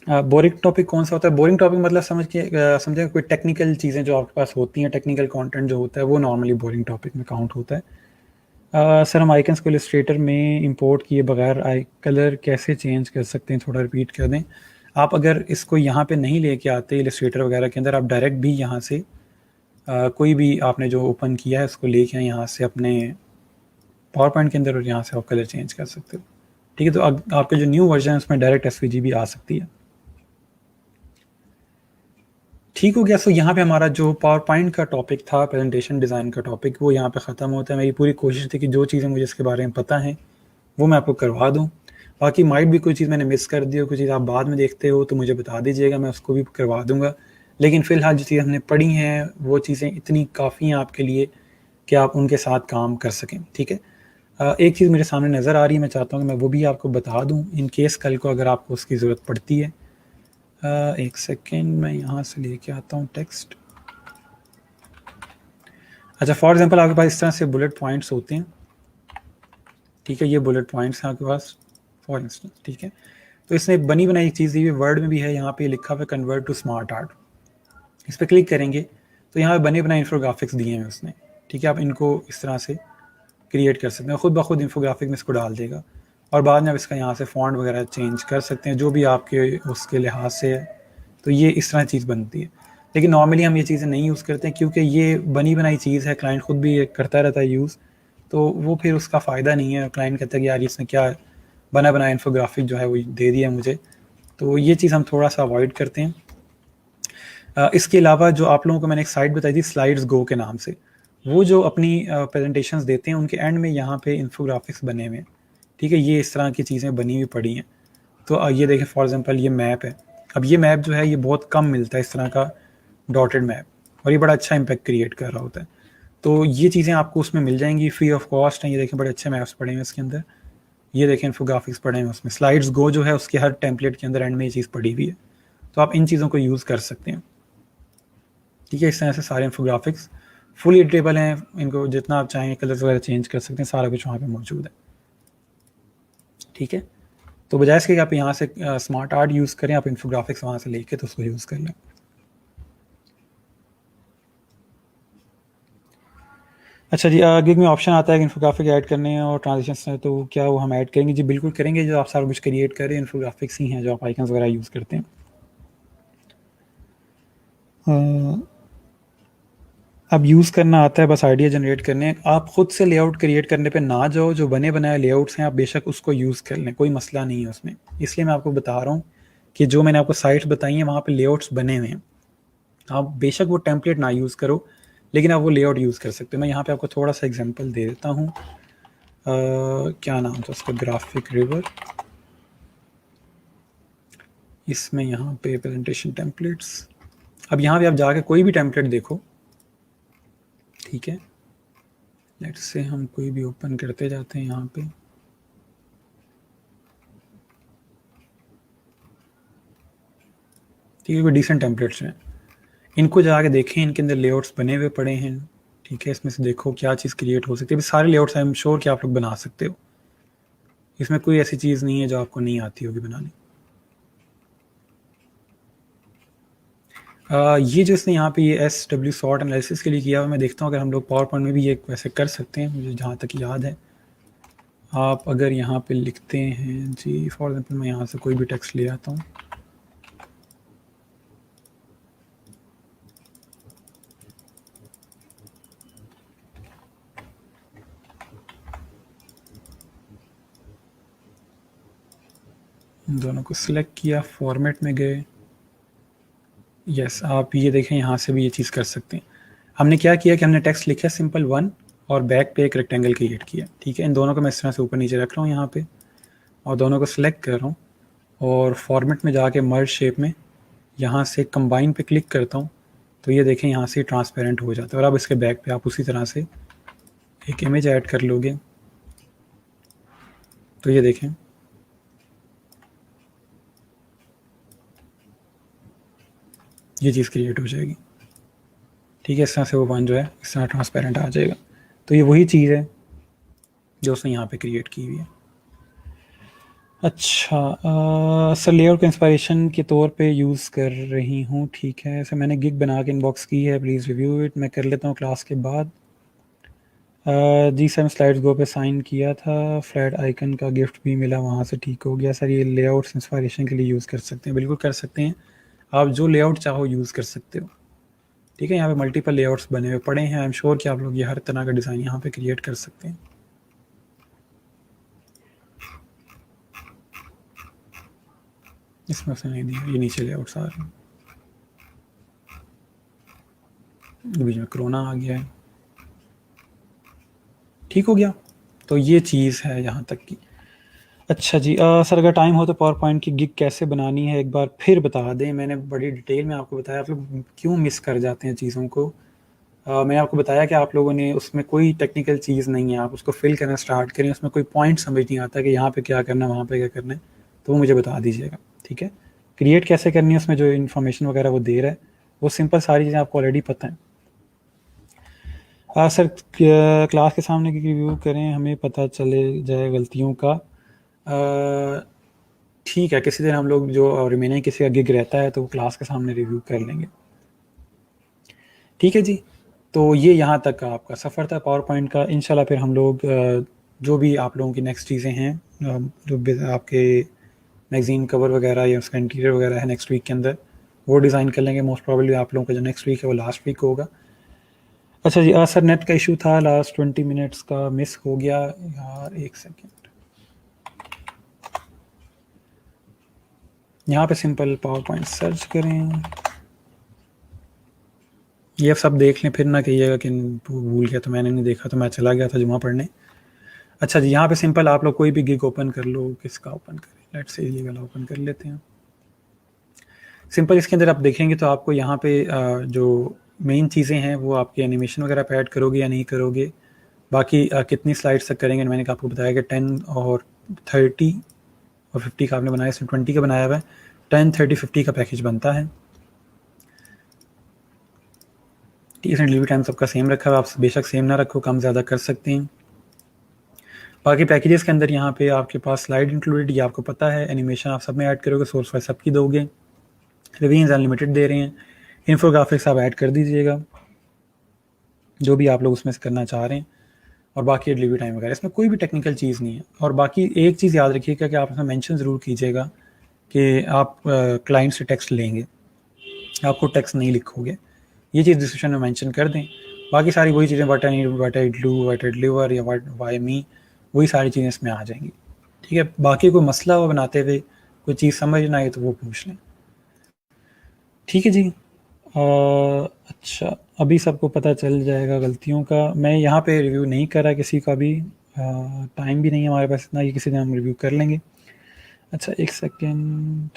बोरिंग टॉपिक कौन सा होता है? बोरिंग टॉपिक मतलब समझे कोई टेक्निकल चीज़ें जो आपके पास होती हैं, टेक्निकल कंटेंट जो होता है वो नॉर्मली बोरिंग टॉपिक में काउंट होता है। सर हम आइकन्स को इलस्ट्रेटर में इंपोर्ट किए बगैर आई कलर कैसे चेंज कर सकते हैं, थोड़ा रिपीट कर दें। आप अगर इसको यहाँ पे नहीं लेके आते इलस्ट्रेटर वगैरह के अंदर, आप डायरेक्ट भी यहाँ से कोई भी आपने जो ओपन किया है उसको लेके आए यहाँ से अपने पावर पॉइंट के अंदर और यहाँ से आप कलर चेंज कर सकते हो, ठीक है। तो आपके जो न्यू वर्जन है उसमें डायरेक्ट एसवीजी भी आ सकती है। ठीक हो गया। सो यहाँ पे हमारा जो पावर पॉइंट का टॉपिक था, प्रेजेंटेशन डिज़ाइन का टॉपिक, वो यहाँ पे ख़त्म होता है। मेरी पूरी कोशिश थी कि जो चीज़ें मुझे इसके बारे में पता हैं वो मैं आपको करवा दूँ। बाकी माइट भी कोई चीज़ मैंने मिस कर दी हो, कोई चीज़ आप बाद में देखते हो तो मुझे बता दीजिएगा, मैं उसको भी करवा दूँगा। लेकिन फ़िलहाल जो चीज़ें हमने पढ़ी हैं वो चीज़ें इतनी काफ़ी हैं आपके लिए कि आप उनके साथ काम कर सकें, ठीक है। एक चीज़ मेरे सामने नज़र आ रही है, मैं चाहता हूँ कि मैं वो भी आपको बता दूँ इन केस कल को अगर आपको उसकी ज़रूरत पड़ती है। एक सेकेंड, मैं यहाँ से लेके आता हूँ टेक्स्ट। अच्छा, फॉर एग्जांपल आपके पास इस तरह से बुलेट पॉइंट्स होते हैं, ठीक है, ये बुलेट पॉइंट्स हैं आपके पास फॉर इंस्टेंस, ठीक है। तो इसने बनी बनाई एक चीज़ दी हुई वर्ड में भी है, यहाँ पे लिखा हुआ है कन्वर्ट टू स्मार्ट आर्ट। इस पर क्लिक करेंगे तो यहाँ पे बने बनाए इन्फोग्राफिक्स दिए हैं उसने, ठीक है। आप इनको इस तरह से क्रिएट कर सकते हैं, खुद ब खुद इन्फोग्राफिक में इसको डाल देगा और बाद में आप इसका यहाँ से फॉन्ट वगैरह चेंज कर सकते हैं जो भी आपके उसके लिहाज से है। तो ये इस तरह चीज़ बनती है, लेकिन नॉर्मली हम ये चीज़ें नहीं यूज़ करते हैं क्योंकि ये बनी बनाई चीज़ है, क्लाइंट खुद भी ये करता रहता है यूज़, तो वो फिर उसका फ़ायदा नहीं है। क्लाइंट कहता है कि यार इसने क्या बना बनाया इन्फोग्राफिक जो है वो दे दिया मुझे, तो ये चीज़ हम थोड़ा सा अवॉइड करते हैं। इसके अलावा जो आप लोगों को मैंने एक साइट बताई थी स्लाइड्स गो के नाम से, वो जो अपनी प्रेजेंटेशंस देते हैं उनके एंड में यहाँ पे इन्फोग्राफिक्स बने हुए हैं, ठीक है। ये इस तरह की चीज़ें बनी हुई पड़ी हैं। तो ये देखें फॉर एग्जांपल ये मैप है। अब ये मैप जो है ये बहुत कम मिलता है इस तरह का डॉटेड मैप, और ये बड़ा अच्छा इम्पैक्ट क्रिएट कर रहा होता है। तो ये चीज़ें आपको उसमें मिल जाएंगी, फ्री ऑफ कॉस्ट हैं। ये देखें बड़े अच्छे मैप्स पड़े हैं इसके अंदर, ये देखें इन्फोग्राफिक्स पड़े हैं उसमें। स्लाइड्स गो जो है उसके हर टेम्पलेट के अंदर एंड में ये चीज़ पड़ी हुई है, तो आप इन चीज़ों को यूज़ कर सकते हैं, ठीक है। इस तरह से सारे इन्फोग्राफिक्स फुल एडिटेबल हैं, इनको जितना आप चाहें कलर्स वगैरह चेंज कर सकते हैं, सारा कुछ वहाँ पे मौजूद है, ठीक है। तो बजाय इसके कि आप यहाँ से स्मार्ट आर्ट यूज़ करें, आप इन्फोग्राफिक्स वहाँ से लेके तो उसको यूज़ कर लें। अच्छा जी, गिग में ऑप्शन आता है कि इन्फोग्राफिक ऐड करने हैं और ट्रांजिशंस हैं, तो क्या वो हम ऐड करेंगे? जी बिल्कुल करेंगे। जो आप सारा कुछ क्रिएट कर रहे हैं इन्फोग्राफिक्स ही हैं जो आप आइकन्स वगैरह यूज़ करते हैं। अब यूज़ करना आता है, बस आइडिया जनरेट करने। आप खुद से लेआउट क्रिएट करने पे ना जाओ, जो बने बनाए लेआउट्स हैं आप बेशक उसको यूज़ कर लें, कोई मसला नहीं है उसमें। इसलिए मैं आपको बता रहा हूँ कि जो मैंने आपको साइट्स बताई हैं वहाँ पे लेआउट्स बने हुए हैं, आप बेशक वो टेम्पलेट ना यूज़ करो, लेकिन आप वो लेआउट यूज़ कर सकते हो। मैं यहाँ पे आपको थोड़ा सा एग्जांपल दे देता हूँ। क्या नाम था उसका, ग्राफिक रिवर। इसमें यहाँ पे प्रेजेंटेशन टेम्पलेट्स, अब यहाँ पे आप जाके कोई भी टेम्पलेट देखो, ठीक है। लेट्स से हम कोई भी ओपन करते जाते हैं यहाँ पे, ठीक है, कोई डिसेंट टेम्पलेट्स हैं, इनको जाके देखें, इनके अंदर लेआउट्स बने हुए पड़े हैं, ठीक है। इसमें से देखो क्या चीज़ क्रिएट हो सकती है। सारे लेआउट्स आई एम श्योर कि आप लोग बना सकते हो, इसमें कोई ऐसी चीज़ नहीं है जो आपको नहीं आती होगी बनानी। ये जो इसने यहाँ पे ये SW सॉर्ट एनालिसिस के लिए किया हुआ, मैं देखता हूँ अगर हम लोग पावर पॉइंट में भी ये वैसे कर सकते हैं, मुझे जहाँ तक याद है। आप अगर यहाँ पे लिखते हैं जी, फॉर एग्जाम्पल मैं यहाँ से कोई भी टेक्स्ट ले आता हूँ, इन दोनों को सिलेक्ट किया, फॉर्मेट में गए, यस आप ये देखें यहाँ से भी ये चीज़ कर सकते हैं। हमने क्या किया कि हमने टेक्स्ट लिखा सिंपल 1 और बैक पे एक रेक्टेंगल क्रिएट किया, ठीक है। इन दोनों को मैं इस तरह से ऊपर नीचे रख रहा हूँ यहाँ पे, और दोनों को सिलेक्ट कर रहा हूँ, और फॉर्मेट में जाके मर्ज शेप में यहाँ से कंबाइन पे क्लिक करता हूँ, तो ये देखें यहाँ से ट्रांसपेरेंट हो जाता है। और अब इसके बैक पे आप उसी तरह से एक इमेज ऐड कर लोगे, तो ये देखें ये चीज़ क्रिएट हो जाएगी, ठीक है। इस तरह से वो वन जो है इस तरह ट्रांसपेरेंट आ जाएगा। तो ये वही चीज़ है जो उसने यहाँ पे क्रिएट की हुई है। अच्छा सर, लेआउट को इंस्पायरेशन के तौर पे यूज़ कर रही हूँ, ठीक है। सर मैंने गिग बना के इनबॉक्स की है, प्लीज़ रिव्यू इट, मैं कर लेता हूँ क्लास के बाद। जी सर, स्लाइड्स गो पे साइन किया था, फ्लैट आइकन का गिफ्ट भी मिला, वहाँ से ठीक हो गया। सर ये लेआउट्स इंस्पायरेशन के लिए यूज़ कर सकते हैं, बिल्कुल कर सकते हैं, आप जो लेआउट चाहो यूज़ कर सकते हो, ठीक है। यहाँ पे मल्टीपल लेआउट्स बने हुए पड़े हैं, आई एम श्योर कि आप लोग ये हर तरह का डिज़ाइन यहाँ पे क्रिएट कर सकते हैं। इसमें से नहीं दिया, ये नीचे लेआउट्स आ रहे हैं, बीच में कोरोना आ गया है, ठीक हो गया। तो ये चीज़ है यहाँ तक की। अच्छा जी, सर अगर टाइम हो तो पावर पॉइंट की गिग कैसे बनानी है एक बार फिर बता दें। मैंने बड़ी डिटेल में आपको बताया, आप लोग क्यों मिस कर जाते हैं चीज़ों को। मैंने आपको बताया कि आप लोगों ने उसमें कोई टेक्निकल चीज़ नहीं है, आप उसको फिल करना स्टार्ट करें, उसमें कोई पॉइंट समझ नहीं आता कि यहाँ पे क्या करना है, वहाँ पे क्या करना है, तो वो मुझे बता दीजिएगा, ठीक है। क्रिएट कैसे करनी है, उसमें जो इन्फॉर्मेशन वगैरह वो दे रहा है, वो सिंपल सारी चीज़ें आपको ऑलरेडी पता है। सर क्लास के सामने की रिव्यू करें, हमें पता चले जाए गलतियों का। ठीक है, किसी दिन हम लोग जो रिमेनिंग किसी का गिग रहता है तो वो क्लास के सामने रिव्यू कर लेंगे, ठीक है जी। तो ये यहाँ तक का आपका सफ़र था पावर पॉइंट का। इंशाल्लाह फिर हम लोग जो भी आप लोगों की नेक्स्ट चीज़ें हैं, जो आपके मैगज़ीन कवर वगैरह या उसका इंटीरियर वगैरह है, नेक्स्ट वीक के अंदर वो डिज़ाइन कर लेंगे। मोस्ट प्रॉब्ली आप लोगों का जो नेक्स्ट वीक है वो लास्ट वीक होगा। अच्छा जी, सर नेट का इशू था, लास्ट 20 मिनट्स का मिस हो गया यार, एक सेकेंड। यहाँ पे सिंपल पावर पॉइंट सर्च करें, ये सब देख लें, फिर ना कहिएगा कि भूल गया तो मैंने नहीं देखा, तो मैं चला गया था जुमा पढ़ने। अच्छा जी, यहाँ पे सिंपल आप लोग कोई भी गिग ओपन कर लो, किसका ओपन करें, लेट्स से ये वाला ओपन कर लेते हैं। सिंपल इसके अंदर आप देखेंगे तो आपको यहाँ पे जो मेन चीज़ें हैं वो आपके एनिमेशन वगैरह पे ऐड करोगे या नहीं करोगे, बाकी कितनी स्लाइड्स तक करेंगे। मैंने आपको बताया कि 10 और 30 और 50 का आपने बनाया, इसमें 20 का बनाया हुआ है, 10, 30, 50 का पैकेज बनता है। इसमें डिलीवरी टाइम सबका सेम रखा हुआ, आप बेशक सेम ना रखो, कम ज़्यादा कर सकते हैं। बाकी पैकेजेस के अंदर यहाँ पे आपके पास स्लाइड इंक्लूडेड, ये आपको पता है, एनिमेशन आप सब में ऐड करोगे, सोर्स फाइल सबकी दोगे, रिवीजन अनलिमिटेड दे रहे हैं, इन्फोग्राफिक्स आप ऐड कर दीजिएगा जो भी आप लोग उसमें से करना चाह रहे हैं, और बाकी डिलीवरी टाइम वगैरह, इसमें कोई भी टेक्निकल चीज़ नहीं है। और बाकी एक चीज़ याद रखिएगा कि आप इसमें मेंशन ज़रूर कीजिएगा कि आप क्लाइंट से टेक्स्ट लेंगे, आपको टेक्स्ट नहीं लिखोगे, ये चीज़ डिस्क्रिप्शन में मेंशन कर दें। बाकी सारी वही चीज़ें what I need, what I do, what I deliver या व्हाट वाई मी, वही सारी चीज़ें इसमें आ जाएंगी। ठीक है, बाकी कोई मसला हो बनाते हुए कोई चीज़ समझ ना आए तो वो पूछ लें। ठीक है जी। अच्छा, अभी सबको पता चल जाएगा गलतियों का। मैं यहाँ पे रिव्यू नहीं कर रहा किसी का भी, टाइम भी नहीं है हमारे पास इतना कि किसी दिन हम रिव्यू कर लेंगे। अच्छा, एक सेकेंड।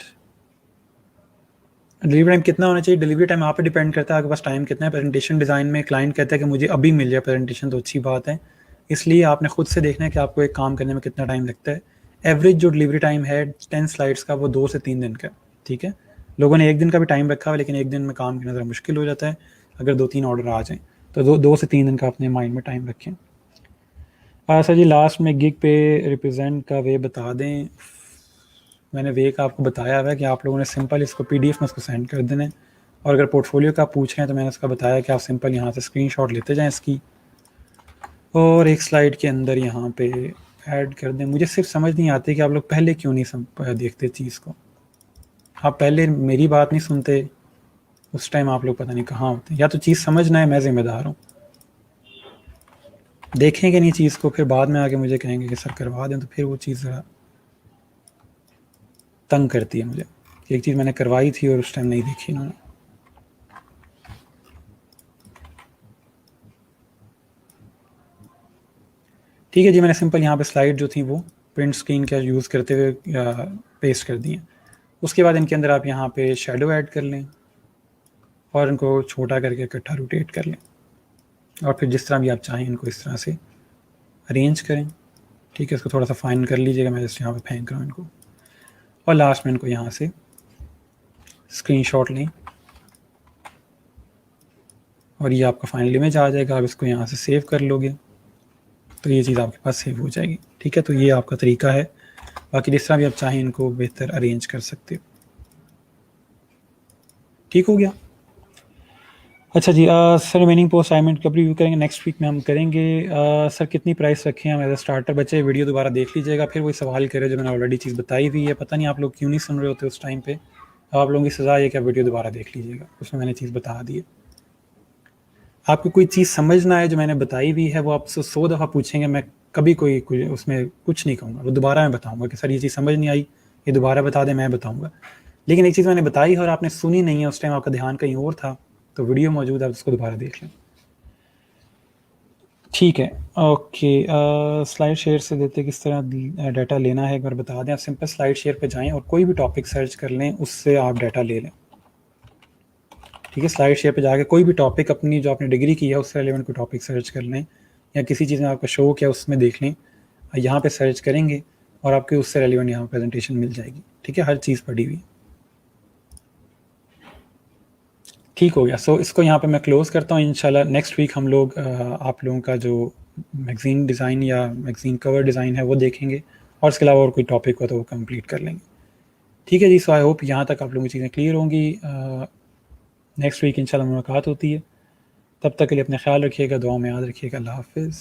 डिलीवरी टाइम कितना होना चाहिए? डिलीवरी टाइम आप पे डिपेंड करता है आपके पास टाइम कितना है। प्रेजेंटेशन डिज़ाइन में क्लाइंट कहता है कि मुझे अभी मिल जाए प्रेजेंटेशन तो अच्छी बात है, इसलिए आपने खुद से देखना है कि आपको एक काम करने में कितना टाइम लगता है। एवरेज जो डिलीवरी टाइम है 10 स्लाइड्स का वो 2 से 3 दिन का। ठीक है, लोगों ने एक दिन का भी टाइम रखा हुआ, लेकिन एक दिन में काम करना ज़रा मुश्किल हो जाता है अगर 2-3 ऑर्डर आ जाएँ, तो 2 से 3 दिन का अपने माइंड में टाइम रखें। सर जी, लास्ट में गिग पे रिप्रेजेंट का वे बता दें। मैंने वे का आपको बताया हुआ है कि आप लोगों ने सिंपल इसको पीडीएफ में उसको सेंड कर देना है, और अगर पोर्टफोलियो का पूछ रहे हैं तो मैंने उसका बताया कि आप सिंपल यहाँ से स्क्रीनशॉट लेते जाएं इसकी, और एक स्लाइड के अंदर यहाँ पे ऐड कर दें। मुझे सिर्फ समझ नहीं आती कि आप लोग पहले क्यों नहीं देखते चीज़ को। आप पहले मेरी बात नहीं सुनते, उस टाइम आप लोग पता नहीं कहाँ होते। या तो चीज़ समझना है, मैं जिम्मेदार हूँ। देखेंगे नहीं चीज़ को, फिर बाद में आके मुझे कहेंगे कि सर करवा दें, तो फिर वो चीज़ ज़रा तंग करती है मुझे कि एक चीज़ मैंने करवाई थी और उस टाइम नहीं देखी इन्होंने। ठीक है जी, मैंने सिंपल यहाँ पे स्लाइड जो थी वो प्रिंट स्क्रीन का यूज़ करते हुए पेस्ट कर दी है। उसके बाद इनके अंदर आप यहाँ पे शेडो ऐड कर लें और इनको छोटा करके इकट्ठा रोटेट कर लें, और फिर जिस तरह भी आप चाहें इनको इस तरह से अरेंज करें। ठीक है, इसको थोड़ा सा फाइन कर लीजिएगा, मैं जस्ट यहाँ पे फेंक रहा हूँ इनको, और लास्ट में इनको यहाँ से स्क्रीनशॉट लें और ये आपका फाइनल इमेज आ जाएगा। आप इसको यहाँ से सेव कर लोगे तो ये चीज़ आपके पास सेव हो जाएगी। ठीक है, तो ये आपका तरीका है। बाकी जिस तरह भी आप चाहें इनको बेहतर अरेंज कर सकते हो। ठीक हो गया। अच्छा जी, सर रिमेनिंग पोस्ट असाइनमेंट कब रिव्यू करेंगे? नेक्स्ट वीक में हम करेंगे। सर कितनी प्राइस रखें हम एज अ स्टार्टर? बच्चे वीडियो दोबारा देख लीजिएगा, फिर वही सवाल करे जो मैंने ऑलरेडी चीज़ बताई हुई है। पता नहीं आप लोग क्यों नहीं सुन रहे होते उस टाइम पे। आप लोगों की सज़ा है कि आप वीडियो दोबारा देख लीजिएगा, उसमें मैंने चीज़ बता दी है। आपको कोई चीज़ समझ ना आए जो मैंने बताई हुई है, वो आपसे 100 दफ़ा पूछेंगे, मैं कभी कोई उसमें कुछ नहीं कहूँगा, वो दोबारा मैं बताऊँगा कि सर ये चीज़ समझ नहीं आई, ये दोबारा बता दें, मैं बताऊँगा। लेकिन एक चीज़ मैंने बताई है और आपने सुनी नहीं है, उस टाइम आपका ध्यान कहीं और था, तो वीडियो मौजूद है, आप उसको दोबारा देख लें। ठीक है, ओके। स्लाइड शेयर से देते किस तरह डाटा लेना है एक बार बता दें। आप सिंपल स्लाइड शेयर पे जाएं और कोई भी टॉपिक सर्च कर लें, उससे आप डाटा ले लें। ठीक है, स्लाइड शेयर पे जाके कोई भी टॉपिक अपनी जो आपने डिग्री की है उससे रिलेवेंट कोई टॉपिक सर्च कर लें, या किसी चीज़ में आपका शौक है उसमें देख लें, यहाँ पे सर्च करेंगे और आपकी उससे रिलेवेंट यहाँ प्रेजेंटेशन मिल जाएगी। ठीक है, हर चीज़ पड़ी हुई। ठीक हो गया। सो इसको यहाँ पे मैं क्लोज़ करता हूँ। इंशाल्लाह नेक्स्ट वीक हम लोग आप लोगों का जो मैगज़ीन डिज़ाइन या मैगज़ीन कवर डिज़ाइन है वो देखेंगे, और इसके अलावा और कोई टॉपिक हो तो वो कंप्लीट कर लेंगे। ठीक है जी। सो आई होप यहाँ तक आप लोगों की चीज़ें क्लियर होंगी। नेक्स्ट वीक इंशाल्लाह मुलाकात होती है। तब तक के लिए अपना ख्याल रखिएगा, दुआ में याद रखिएगा। अल्लाह हाफ़िज़।